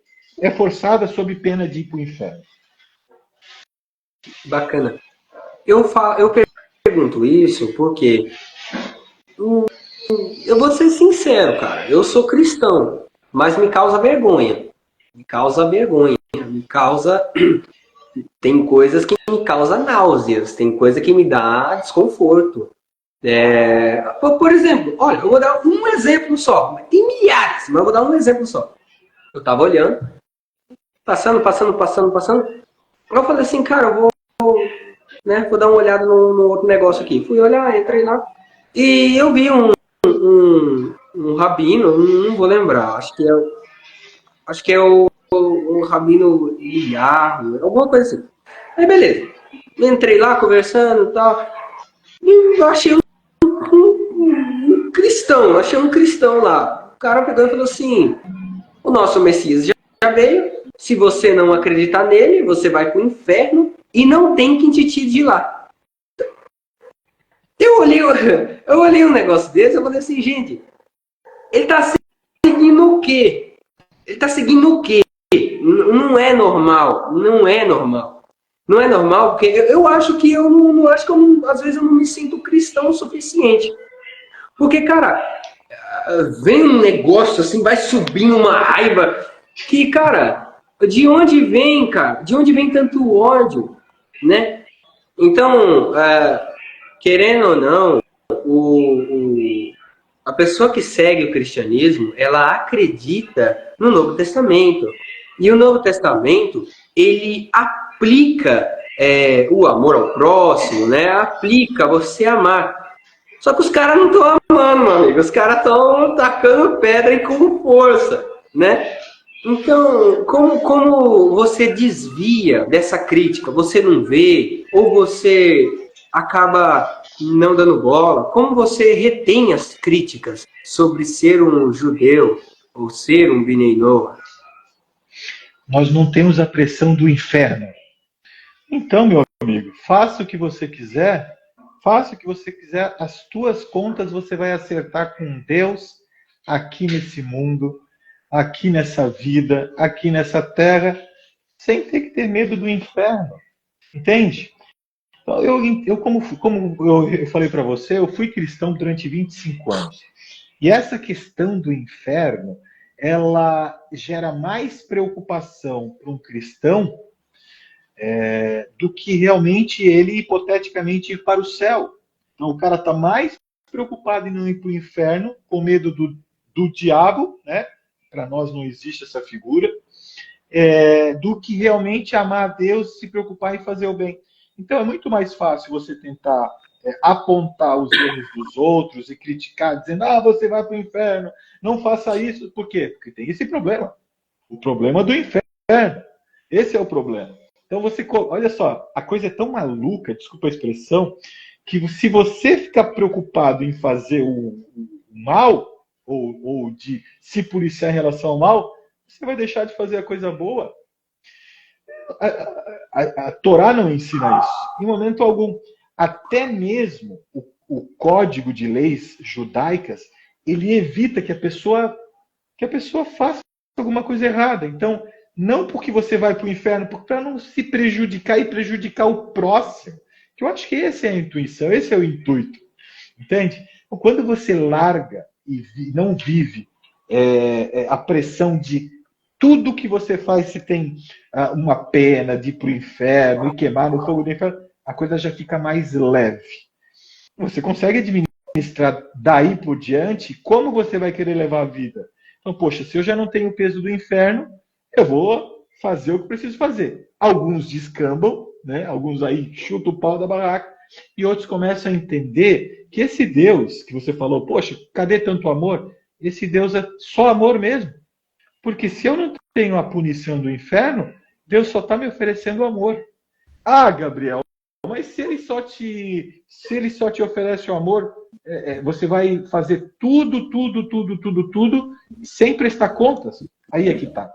é forçada sob pena de ir para o inferno. Bacana. Eu pergunto isso porque eu vou ser sincero, cara. Eu sou cristão, mas me causa vergonha. Me causa vergonha. Me causa... Tem coisas que me causam náuseas. Tem coisa que me dá desconforto. Por exemplo, olha, eu vou dar um exemplo só. Tem milhares, mas eu vou dar um exemplo só. Eu tava olhando, passando. Eu falei assim, cara, eu vou dar uma olhada no outro negócio aqui. Fui olhar, entrei lá. E eu vi um rabino, não vou lembrar, acho que é o rabino Iarro, alguma coisa assim. Aí beleza. Entrei lá conversando e tal. E eu achei um cristão, achei um cristão lá. O cara pegou e falou assim, o nosso Messias já veio, se você não acreditar nele, você vai pro inferno e não tem quem te tire de lá. Eu olhei um negócio desse, eu falei assim, gente, ele tá seguindo o quê? Ele tá seguindo o quê? Não é normal, não é normal. Não é normal, porque eu acho que às vezes eu não me sinto cristão o suficiente. Porque, cara, vem um negócio assim, vai subindo uma raiva que, cara, de onde vem, cara? De onde vem tanto ódio, né? Então, querendo ou não, a pessoa que segue o cristianismo, ela acredita no Novo Testamento. E o Novo Testamento, ele aplica o amor ao próximo, né? Aplica você amar. Só que os caras não estão amando, meu amigo. Os caras estão tacando pedra e com força, né? Então, como você desvia dessa crítica? Você não vê? Ou você acaba não dando bola? Como você retém as críticas sobre ser um judeu ou ser um Bnei Noach? Nós não temos a pressão do inferno. Então, meu amigo, faça o que você quiser, faça o que você quiser, as tuas contas você vai acertar com Deus aqui nesse mundo, aqui nessa vida, aqui nessa terra, sem ter que ter medo do inferno. Entende? Então, eu falei para você, eu fui cristão durante 25 anos. E essa questão do inferno, ela gera mais preocupação para um cristão do que realmente ele, hipoteticamente, ir para o céu. Então, o cara está mais preocupado em não ir para o inferno, com medo do diabo, né? Para nós não existe essa figura, do que realmente amar a Deus, se preocupar em fazer o bem. Então, é muito mais fácil você tentar apontar os erros dos outros e criticar, dizendo, você vai para o inferno, não faça isso. Por quê? Porque tem esse problema. O problema do inferno. Esse é o problema. Então olha só, a coisa é tão maluca, desculpa a expressão, que se você ficar preocupado em fazer o mal, ou de se policiar em relação ao mal, você vai deixar de fazer a coisa boa. A Torá não ensina isso, em momento algum. Até mesmo o código de leis judaicas, ele evita que a pessoa faça alguma coisa errada. Então, não porque você vai para o inferno, para não se prejudicar e prejudicar o próximo. Que eu acho que essa é a intuição, esse é o intuito. Entende? Então, quando você larga e não vive a pressão de tudo que você faz, se tem uma pena de ir para o inferno e queimar no fogo do inferno, a coisa já fica mais leve. Você consegue administrar daí por diante como você vai querer levar a vida. Então, poxa, se eu já não tenho o peso do inferno, eu vou fazer o que preciso fazer. Alguns descambam, né? Alguns aí chutam o pau da barraca, e outros começam a entender que esse Deus que você falou, poxa, cadê tanto amor? Esse Deus é só amor mesmo. Porque se eu não tenho a punição do inferno, Deus só está me oferecendo amor. Gabriel, mas se ele só te oferece o amor, você vai fazer tudo, sem prestar contas? Aí é que está.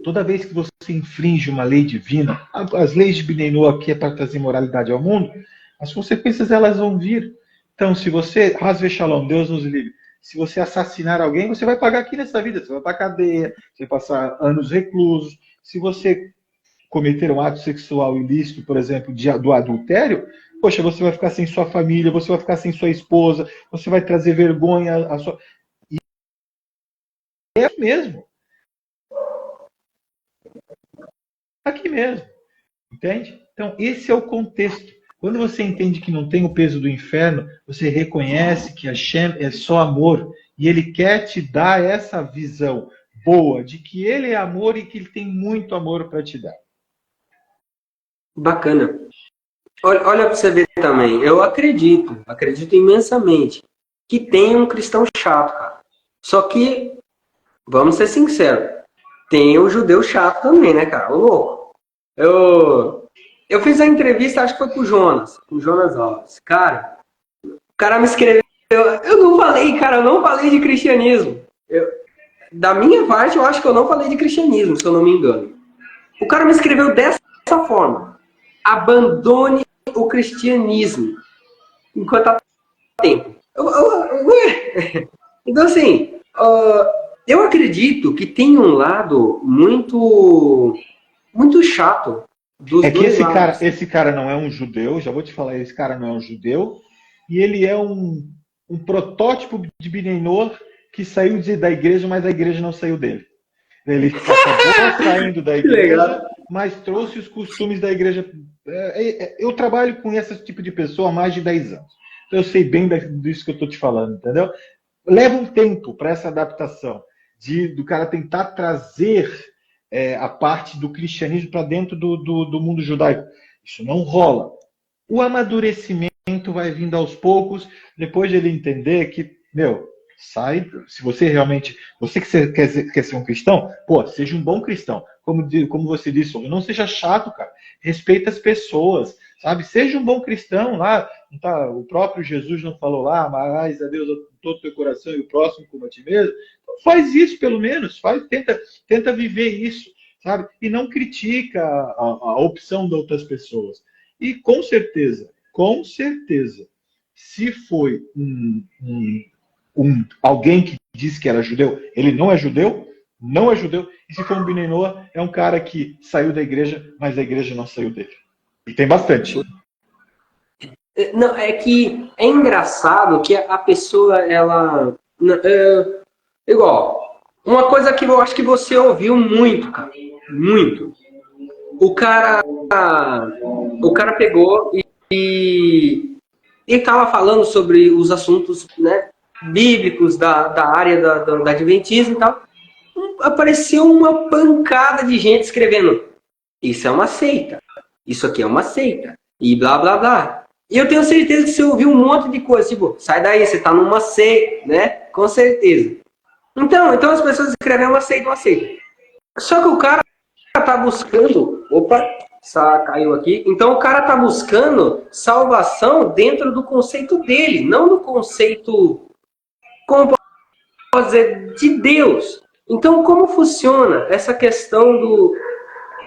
Toda vez que você infringe uma lei divina, as leis de Bnei Noach aqui é para trazer moralidade ao mundo, as consequências elas vão vir. Então, se você, Hasve Shalom, Deus nos livre, se você assassinar alguém, você vai pagar aqui nessa vida, você vai para a cadeia, você vai passar anos reclusos. Se você cometer um ato sexual ilícito, por exemplo, do adultério, poxa, você vai ficar sem sua família, você vai ficar sem sua esposa, você vai trazer vergonha à sua... E é mesmo. Aqui mesmo. Entende? Então, esse é o contexto. Quando você entende que não tem o peso do inferno, você reconhece que Hashem é só amor e ele quer te dar essa visão boa de que ele é amor e que ele tem muito amor para te dar. Bacana. Olha para você ver também. Eu acredito imensamente que tem um cristão chato, cara. Só que, vamos ser sinceros, tem o judeu chato também, né, cara? Ô, louco. Eu fiz a entrevista, acho que foi com o Jonas Alves. Cara, o cara me escreveu. Eu não falei de cristianismo. Da minha parte, eu acho que eu não falei de cristianismo, se eu não me engano. O cara me escreveu dessa forma: abandone o cristianismo enquanto há tempo. Então, assim, eu acredito que tem um lado muito chato dos que dois lados. esse cara não é um judeu, já vou te falar, esse cara não é um judeu, e ele é um protótipo de Bnei Noach que saiu da igreja, mas a igreja não saiu dele. Ele acabou saindo da igreja, mas trouxe os costumes da igreja. Eu trabalho com esse tipo de pessoa há mais de 10 anos. Então eu sei bem disso que eu estou te falando, entendeu? Leva um tempo para essa adaptação, do cara tentar trazer a parte do cristianismo para dentro do mundo judaico. Isso não rola. O amadurecimento vai vindo aos poucos, depois de ele entender que, sai, se você realmente, você que quer ser um cristão, seja um bom cristão. Como você disse, não seja chato, cara. Respeita as pessoas, sabe? Seja um bom cristão lá. Não tá, o próprio Jesus não falou lá, amarás a Deus com todo o teu coração e o próximo como a ti mesmo. Então faz isso, pelo menos. Tenta viver isso, sabe? E não critica a opção de outras pessoas. E com certeza, se foi alguém que disse que era judeu, ele não é judeu, não é judeu. E se for um Bnei Noach, é um cara que saiu da igreja, mas a igreja não saiu dele. E tem bastante. Não, é que é engraçado que a pessoa, ela... igual, uma coisa que eu acho que você ouviu muito, cara, muito. O cara pegou e estava falando sobre os assuntos, né, bíblicos da área da Adventismo e tal. Apareceu uma pancada de gente escrevendo: isso é uma seita, isso aqui é uma seita, e blá blá blá. E eu tenho certeza que você ouviu um monte de coisa, tipo, sai daí, você tá numa seita, né? Com certeza. Então as pessoas escrevem uma seita. Só que o cara tá buscando... Opa, caiu aqui. Então o cara tá buscando salvação dentro do conceito dele, não no conceito, como posso dizer, de Deus. Então como funciona essa questão do...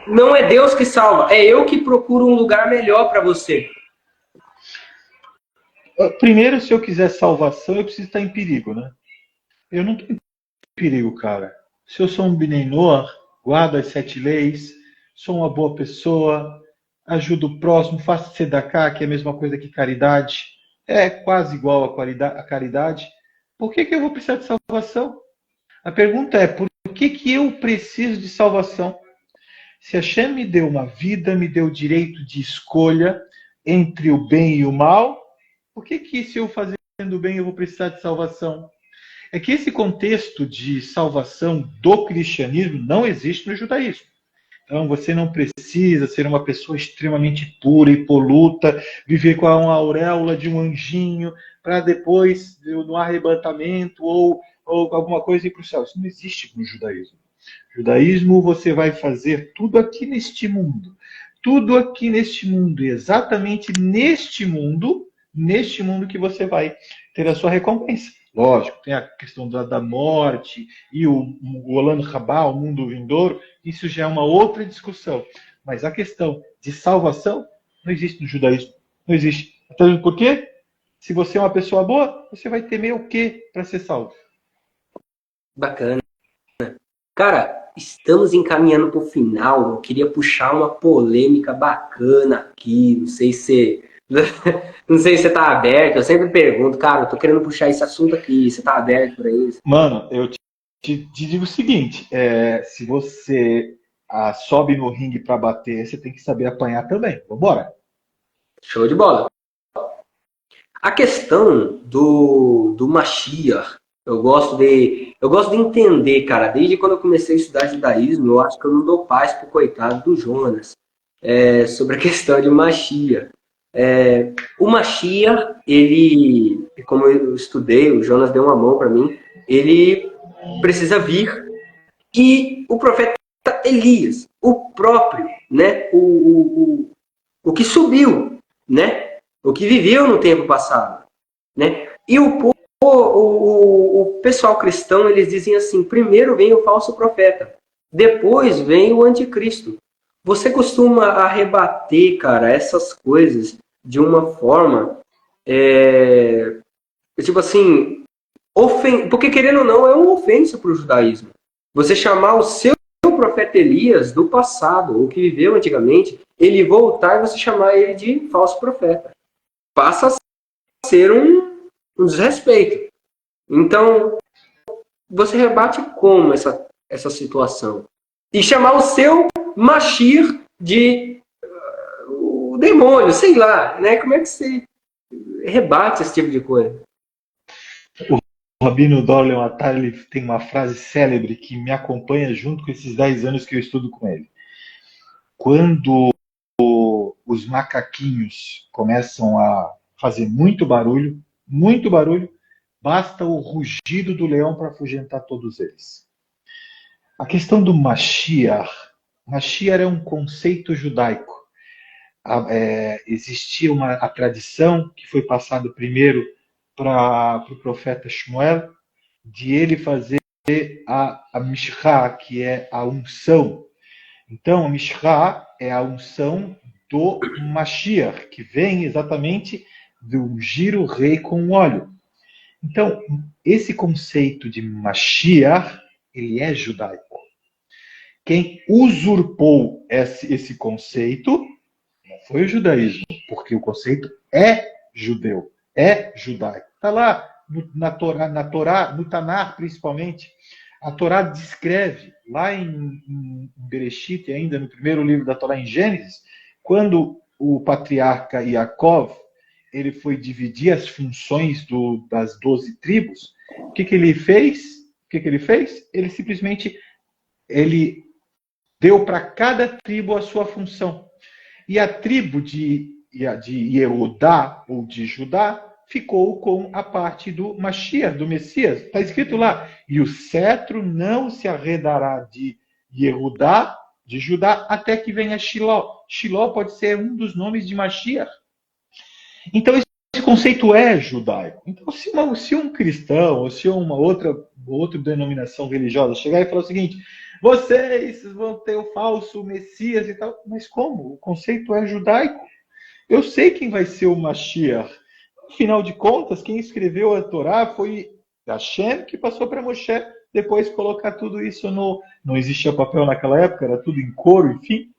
Não é Deus que salva, é eu que procuro um lugar melhor para você. Primeiro, se eu quiser salvação, eu preciso estar em perigo, né? Eu não estou em perigo, cara. Se eu sou um Bnei Noach, guardo as 7 leis, sou uma boa pessoa, ajudo o próximo, faço tzedakah, que é a mesma coisa que caridade, é quase igual a caridade, por que eu vou precisar de salvação? A pergunta é, por que eu preciso de salvação? Se Hashem me deu uma vida, me deu o direito de escolha entre o bem e o mal, por que se eu fazendo o bem eu vou precisar de salvação? É que esse contexto de salvação do cristianismo não existe no judaísmo. Então você não precisa ser uma pessoa extremamente pura e poluta, viver com a auréola de um anjinho, para depois, no arrebatamento ou alguma coisa, ir para o céu. Isso não existe no judaísmo. No judaísmo você vai fazer tudo aqui neste mundo. Tudo aqui neste mundo. E exatamente neste mundo que você vai ter a sua recompensa. Lógico, tem a questão da morte e o Olam Rabá, o mundo vindouro, isso já é uma outra discussão. Mas a questão de salvação não existe no judaísmo. Não existe. Então, por quê? Se você é uma pessoa boa, você vai temer o quê para ser salvo? Bacana. Cara, estamos encaminhando para o final. Eu queria puxar uma polêmica bacana aqui. Não sei se você está aberto. Eu sempre pergunto, cara, eu tô querendo puxar esse assunto aqui. Você está aberto para isso? Mano, eu te digo o seguinte: se você sobe no ringue para bater, você tem que saber apanhar também. Vambora. Show de bola. A questão do Mashiach, eu gosto de entender, cara. Desde quando eu comecei a estudar judaísmo, eu acho que eu não dou paz pro coitado do Jonas. Sobre a questão de Mashiach. O Mashiach, ele, como eu estudei, o Jonas deu uma mão para mim, ele precisa vir. E o profeta Elias, o próprio, né? O que subiu, né? O que viveu no tempo passado, né? E o pessoal cristão, eles dizem assim: primeiro vem o falso profeta, depois vem o anticristo. Você costuma arrebater, cara, essas coisas de uma forma, tipo assim, porque querendo ou não, é uma ofensa para o judaísmo. Você chamar o seu profeta Elias do passado, o que viveu antigamente, ele voltar e você chamar ele de falso profeta. Passa a ser um desrespeito. Então, você rebate como essa situação? E chamar o seu Mashir de o demônio, sei lá, né? Como é que você rebate esse tipo de coisa? Rabino Dorleon Attar, ele tem uma frase célebre que me acompanha junto com esses 10 anos que eu estudo com ele. Quando os macaquinhos começam a fazer muito barulho, basta o rugido do leão para afugentar todos eles. A questão do Mashiach é um conceito judaico. Existia a tradição que foi passada primeiro para o profeta Shmuel, de ele fazer a Mishra, que é a unção. Então, a Mishra é a unção do Mashiach, que vem exatamente do ungir o rei com óleo. Então, esse conceito de Mashiach, ele é judaico. Quem usurpou esse conceito não foi o judaísmo, porque o conceito é judeu, é judaico. Está lá na Torá, no Tanar principalmente. A Torá descreve, lá em Bereshit, ainda no primeiro livro da Torá, em Gênesis, quando o patriarca Yaakov ele foi dividir as funções das 12 tribos, o que ele fez? Ele simplesmente deu para cada tribo a sua função. E a tribo de Yehudá, ou de Judá, ficou com a parte do Mashiach, do Messias. Está escrito lá, e o cetro não se arredará de Yehudá, de Judá, até que venha Shiló. Shiló pode ser um dos nomes de Mashiach. Então, esse conceito é judaico. Então, se um cristão, ou se uma outra denominação religiosa chegar e falar o seguinte, vocês vão ter o falso Messias e tal, mas como? O conceito é judaico. Eu sei quem vai ser o Mashiach. Afinal de contas, quem escreveu a Torá foi Hashem, que passou para Moshe depois colocar tudo isso Não existia papel naquela época, era tudo em couro, enfim.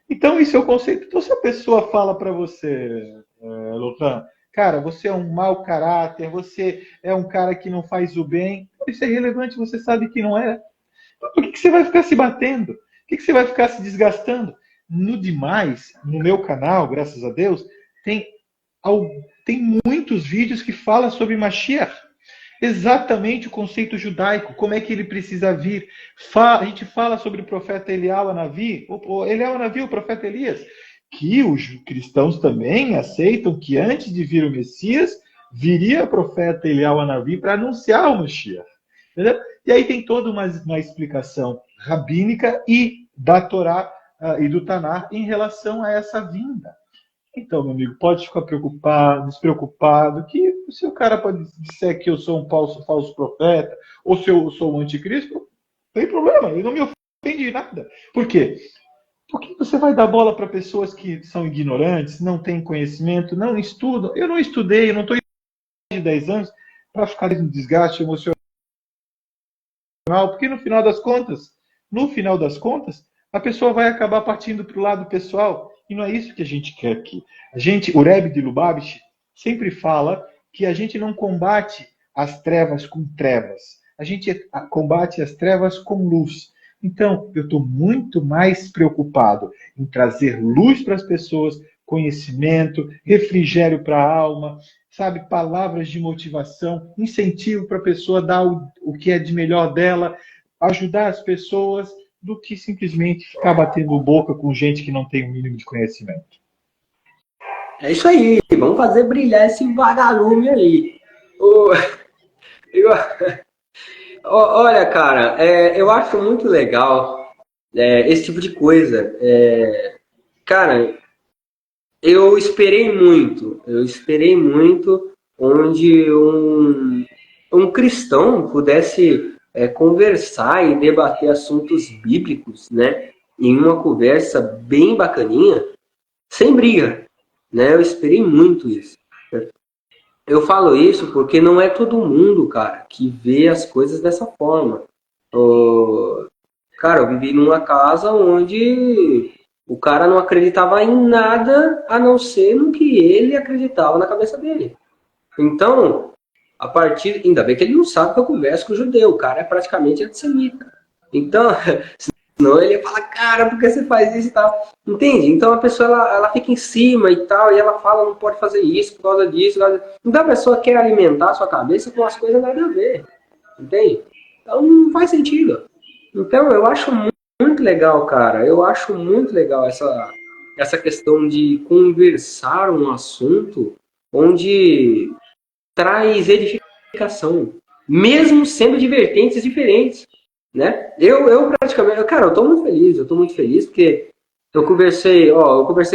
Então, isso é o conceito. Então, se a pessoa fala para você, Lotan, cara, você é um mau caráter, você é um cara que não faz o bem, isso é irrelevante, você sabe que não é. Então, por que você vai ficar se batendo? Por que você vai ficar se desgastando? No demais, no meu canal, graças a Deus, tem muitos vídeos que falam sobre Mashiach. Exatamente o conceito judaico, como é que ele precisa vir. A gente fala sobre o profeta Eliyahu Hanavi, o profeta Elias, que os cristãos também aceitam que antes de vir o Messias, viria o profeta Eliyahu Hanavi para anunciar o Mashiach. Entendeu? E aí tem toda uma explicação rabínica e da Torá e do Tanar em relação a essa vinda. Então, meu amigo, pode ficar despreocupado, que se o cara pode dizer que eu sou um falso profeta, ou se eu sou um anticristo, não tem problema, eu não me ofende de nada. Por quê? Porque você vai dar bola para pessoas que são ignorantes, não têm conhecimento, não estudam. Eu não estudei, eu não estou de 10 anos para ficar no desgaste emocional, porque no final das contas, a pessoa vai acabar partindo para o lado pessoal. E não é isso que a gente quer aqui. O Rebbe de Lubavitch sempre fala que a gente não combate as trevas com trevas. A gente combate as trevas com luz. Então, eu estou muito mais preocupado em trazer luz para as pessoas, conhecimento, refrigério para a alma, sabe, palavras de motivação, incentivo para a pessoa dar o que é de melhor dela, ajudar as pessoas, do que simplesmente ficar batendo boca com gente que não tem o mínimo de conhecimento. É isso aí, vamos fazer brilhar esse vagalume aí. Olha, cara, eu acho muito legal esse tipo de coisa. Cara, eu esperei muito onde um cristão pudesse conversar e debater assuntos bíblicos, né, em uma conversa bem bacaninha, sem briga, né? Eu esperei muito isso. Eu falo isso porque não é todo mundo, cara, que vê as coisas dessa forma. Cara, eu vivi numa casa onde o cara não acreditava em nada a não ser no que ele acreditava na cabeça dele. Então, ainda bem que ele não sabe que eu converso com o judeu, o cara é praticamente antissemita. Então, Senão ele ia falar, cara, por que você faz isso e tal? Entende? Então a pessoa, ela fica em cima e tal, e ela fala, não pode fazer isso por causa disso. Por causa disso. Então a pessoa quer alimentar a sua cabeça com as coisas nada a ver. Entende? Então não faz sentido. Então eu acho muito legal, cara. Eu acho muito legal essa questão de conversar um assunto onde traz edificação, mesmo sendo de vertentes diferentes, né? Eu praticamente, cara, eu tô muito feliz porque eu conversei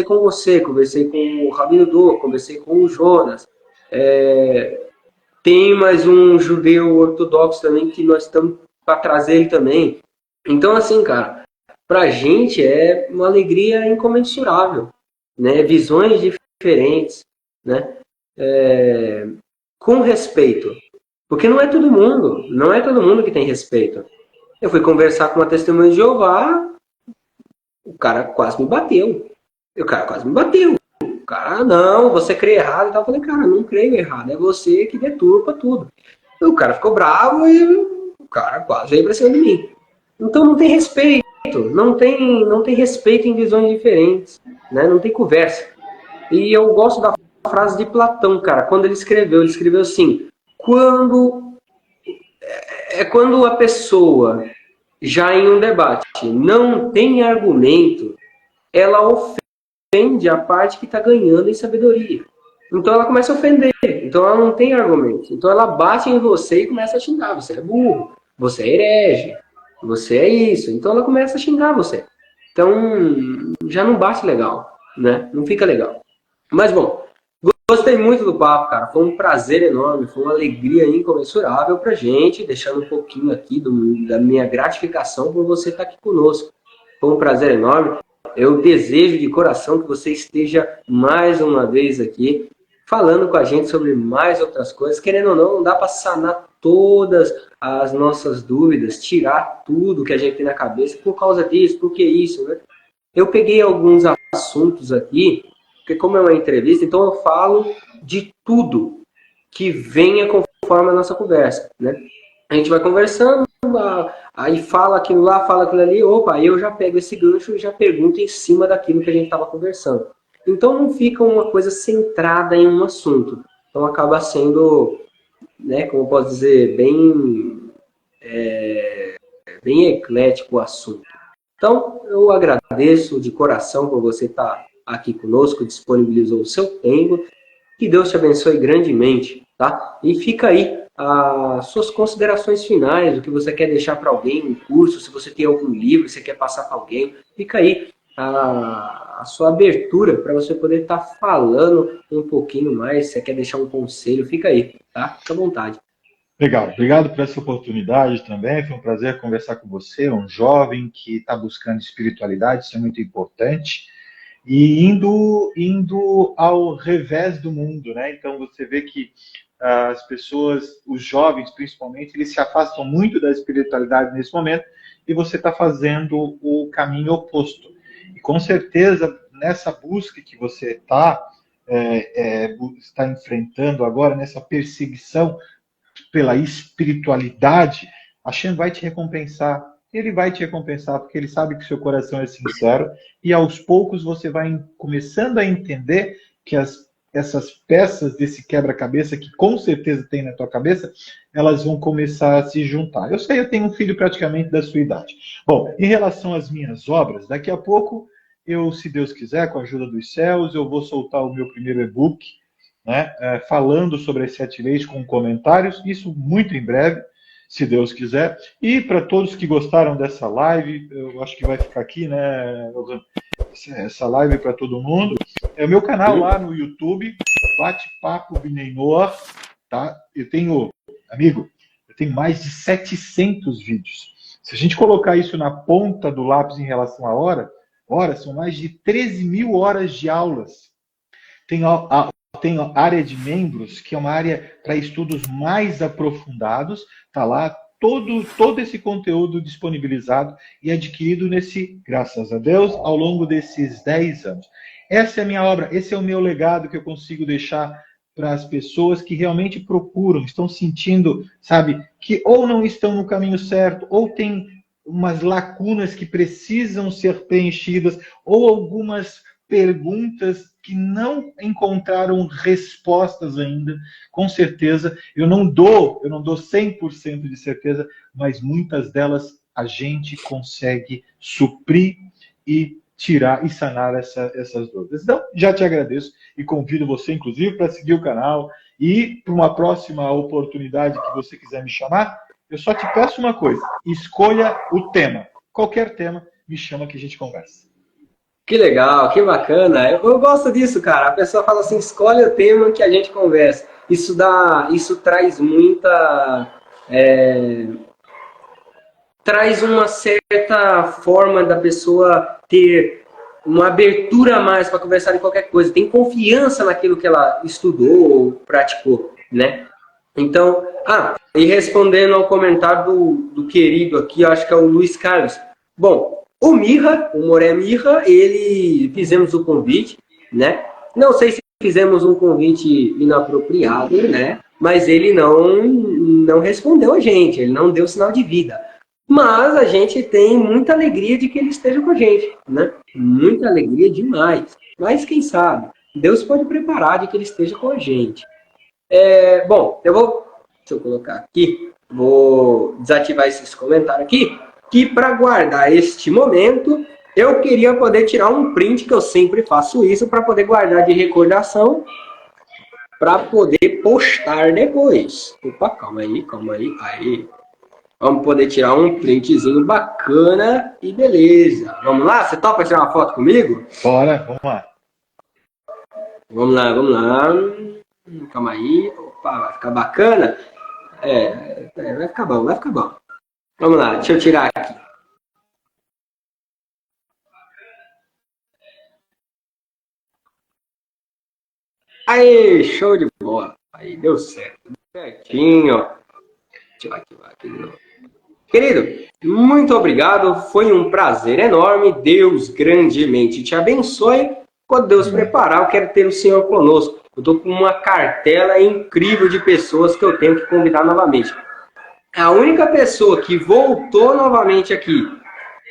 com você, conversei com o Rabino Do, conversei com o Jonas, tem mais um judeu ortodoxo também que nós estamos para trazer ele também. Então, assim, cara, pra gente é uma alegria incomensurável, né? Visões diferentes, né? Com respeito. Porque não é todo mundo que tem respeito. Eu fui conversar com uma testemunha de Jeová, o cara quase me bateu. O cara quase me bateu. O cara, não, você crê errado e tal. Eu falei, cara, não creio errado, é você que deturpa tudo. O cara ficou bravo e o cara quase veio pra cima de mim. Então não tem respeito, não tem respeito em visões diferentes, né? Não tem conversa. E eu gosto da frase de Platão, cara, quando ele escreveu assim, quando a pessoa já em um debate não tem argumento, ela ofende a parte que está ganhando em sabedoria. Então ela começa a ofender. Então ela não tem argumento. Então ela bate em você e começa a xingar. Você é burro, você é herege, você é isso. Então ela começa a xingar você. Então já não bate legal, né? Não fica legal. Mas bom, gostei muito do papo, cara. Foi um prazer enorme, foi uma alegria incomensurável pra gente, deixando um pouquinho aqui da minha gratificação por você estar aqui conosco. Foi um prazer enorme. Eu desejo de coração que você esteja mais uma vez aqui, falando com a gente sobre mais outras coisas. Querendo ou não, não dá para sanar todas as nossas dúvidas, tirar tudo que a gente tem na cabeça por causa disso, por que isso, né? Eu peguei alguns assuntos aqui, porque como é uma entrevista, então eu falo de tudo que venha conforme a nossa conversa, né? A gente vai conversando, aí fala aquilo lá, fala aquilo ali, opa, aí eu já pego esse gancho e já pergunto em cima daquilo que a gente estava conversando. Então não fica uma coisa centrada em um assunto. Então acaba sendo, né, como eu posso dizer, bem eclético o assunto. Então, eu agradeço de coração por você estar aqui conosco, disponibilizou o seu tempo. Que Deus te abençoe grandemente, tá? E fica aí as suas considerações finais, o que você quer deixar para alguém, um curso, se você tem algum livro que você quer passar para alguém, fica aí a sua abertura para você poder estar falando um pouquinho mais, se você quer deixar um conselho, fica aí, tá? Fica à vontade. Legal, obrigado por essa oportunidade também. Foi um prazer conversar com você, um jovem que está buscando espiritualidade, isso é muito importante. E indo ao revés do mundo, né? Então você vê que as pessoas, os jovens principalmente, eles se afastam muito da espiritualidade nesse momento e você está fazendo o caminho oposto. E com certeza, nessa busca que você está enfrentando agora, nessa perseguição pela espiritualidade, a Shem vai te recompensar. Ele vai te recompensar porque ele sabe que seu coração é sincero e aos poucos você vai começando a entender que essas peças desse quebra-cabeça que com certeza tem na tua cabeça, elas vão começar a se juntar. Eu sei, eu tenho um filho praticamente da sua idade. Bom, em relação às minhas obras, daqui a pouco eu, se Deus quiser, com a ajuda dos céus, eu vou soltar o meu primeiro e-book, né, falando sobre as 7 leis com comentários, isso muito em breve, se Deus quiser. E para todos que gostaram dessa live, eu acho que vai ficar aqui, né, essa live para todo mundo. É o meu canal lá no YouTube, Bate-Papo Bineinor, tá? Eu tenho mais de 700 vídeos. Se a gente colocar isso na ponta do lápis em relação à hora, são mais de 13 mil horas de aulas. Tem a área de membros, que é uma área para estudos mais aprofundados. Está lá todo esse conteúdo disponibilizado e adquirido graças a Deus, ao longo desses 10 anos. Essa é a minha obra, esse é o meu legado que eu consigo deixar para as pessoas que realmente procuram, estão sentindo, sabe, que ou não estão no caminho certo, ou têm umas lacunas que precisam ser preenchidas, ou algumas perguntas que não encontraram respostas ainda, com certeza, eu não dou 100% de certeza, mas muitas delas a gente consegue suprir e tirar e sanar essas dúvidas. Então, já te agradeço e convido você, inclusive, para seguir o canal e para uma próxima oportunidade que você quiser me chamar, eu só te peço uma coisa, escolha o tema. Qualquer tema, me chama que a gente conversa. Que legal, que bacana. Eu gosto disso, cara. A pessoa fala assim, escolhe o tema que a gente conversa. Isso traz muita... traz uma certa forma da pessoa ter uma abertura a mais para conversar de qualquer coisa. Tem confiança naquilo que ela estudou ou praticou, né? Então, e respondendo ao comentário do querido aqui, eu acho que é o Luiz Carlos. Bom, o Moré Mirra, fizemos o convite, né? Não sei se fizemos um convite inapropriado, né? Mas ele não respondeu a gente, ele não deu sinal de vida. Mas a gente tem muita alegria de que ele esteja com a gente, né? Muita alegria demais. Mas quem sabe, Deus pode preparar de que ele esteja com a gente. Bom, deixa eu colocar aqui, vou desativar esses comentários aqui, que para guardar este momento, eu queria poder tirar um print, que eu sempre faço isso, para poder guardar de recordação, para poder postar depois. Opa, calma aí. Vamos poder tirar um printzinho bacana e beleza. Vamos lá? Você topa tirar uma foto comigo? Bora, vamos lá. Vamos lá. Calma aí. Opa, vai ficar bacana? Vai ficar bom. Vamos lá, deixa eu tirar aqui. Aí, show de bola. Aí, deu certo. Certinho. Deixa eu ativar aqui de novo. Querido, muito obrigado. Foi um prazer enorme. Deus grandemente te abençoe. Quando Deus preparar, eu quero ter o Senhor conosco. Eu estou com uma cartela incrível de pessoas que eu tenho que convidar novamente. A única pessoa que voltou novamente aqui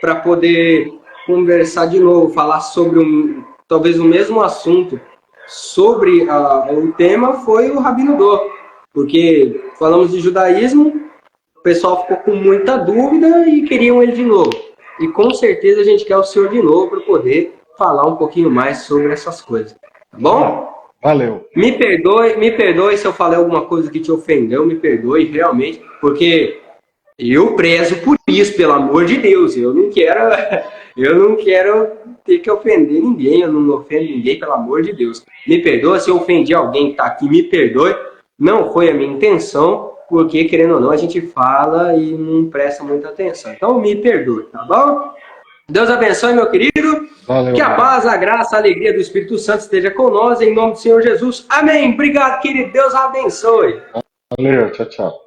para poder conversar de novo, falar sobre talvez o mesmo assunto, sobre o tema, foi o Rabino Dor. Porque falamos de judaísmo, o pessoal ficou com muita dúvida e queriam ele de novo. E com certeza a gente quer o senhor de novo para poder falar um pouquinho mais sobre essas coisas. Tá bom? Valeu. Me perdoe se eu falei alguma coisa que te ofendeu, me perdoe realmente, porque eu prezo por isso, pelo amor de Deus. Eu não quero ter que ofender ninguém, eu não ofendo ninguém, pelo amor de Deus. Me perdoa se eu ofendi alguém que está aqui, me perdoe. Não foi a minha intenção, porque, querendo ou não, a gente fala e não presta muita atenção. Então, me perdoe, tá bom? Deus abençoe, meu querido. Valeu, que a paz, a graça, a alegria do Espírito Santo esteja com nós, em nome do Senhor Jesus. Amém. Obrigado, querido. Deus abençoe. Valeu, tchau.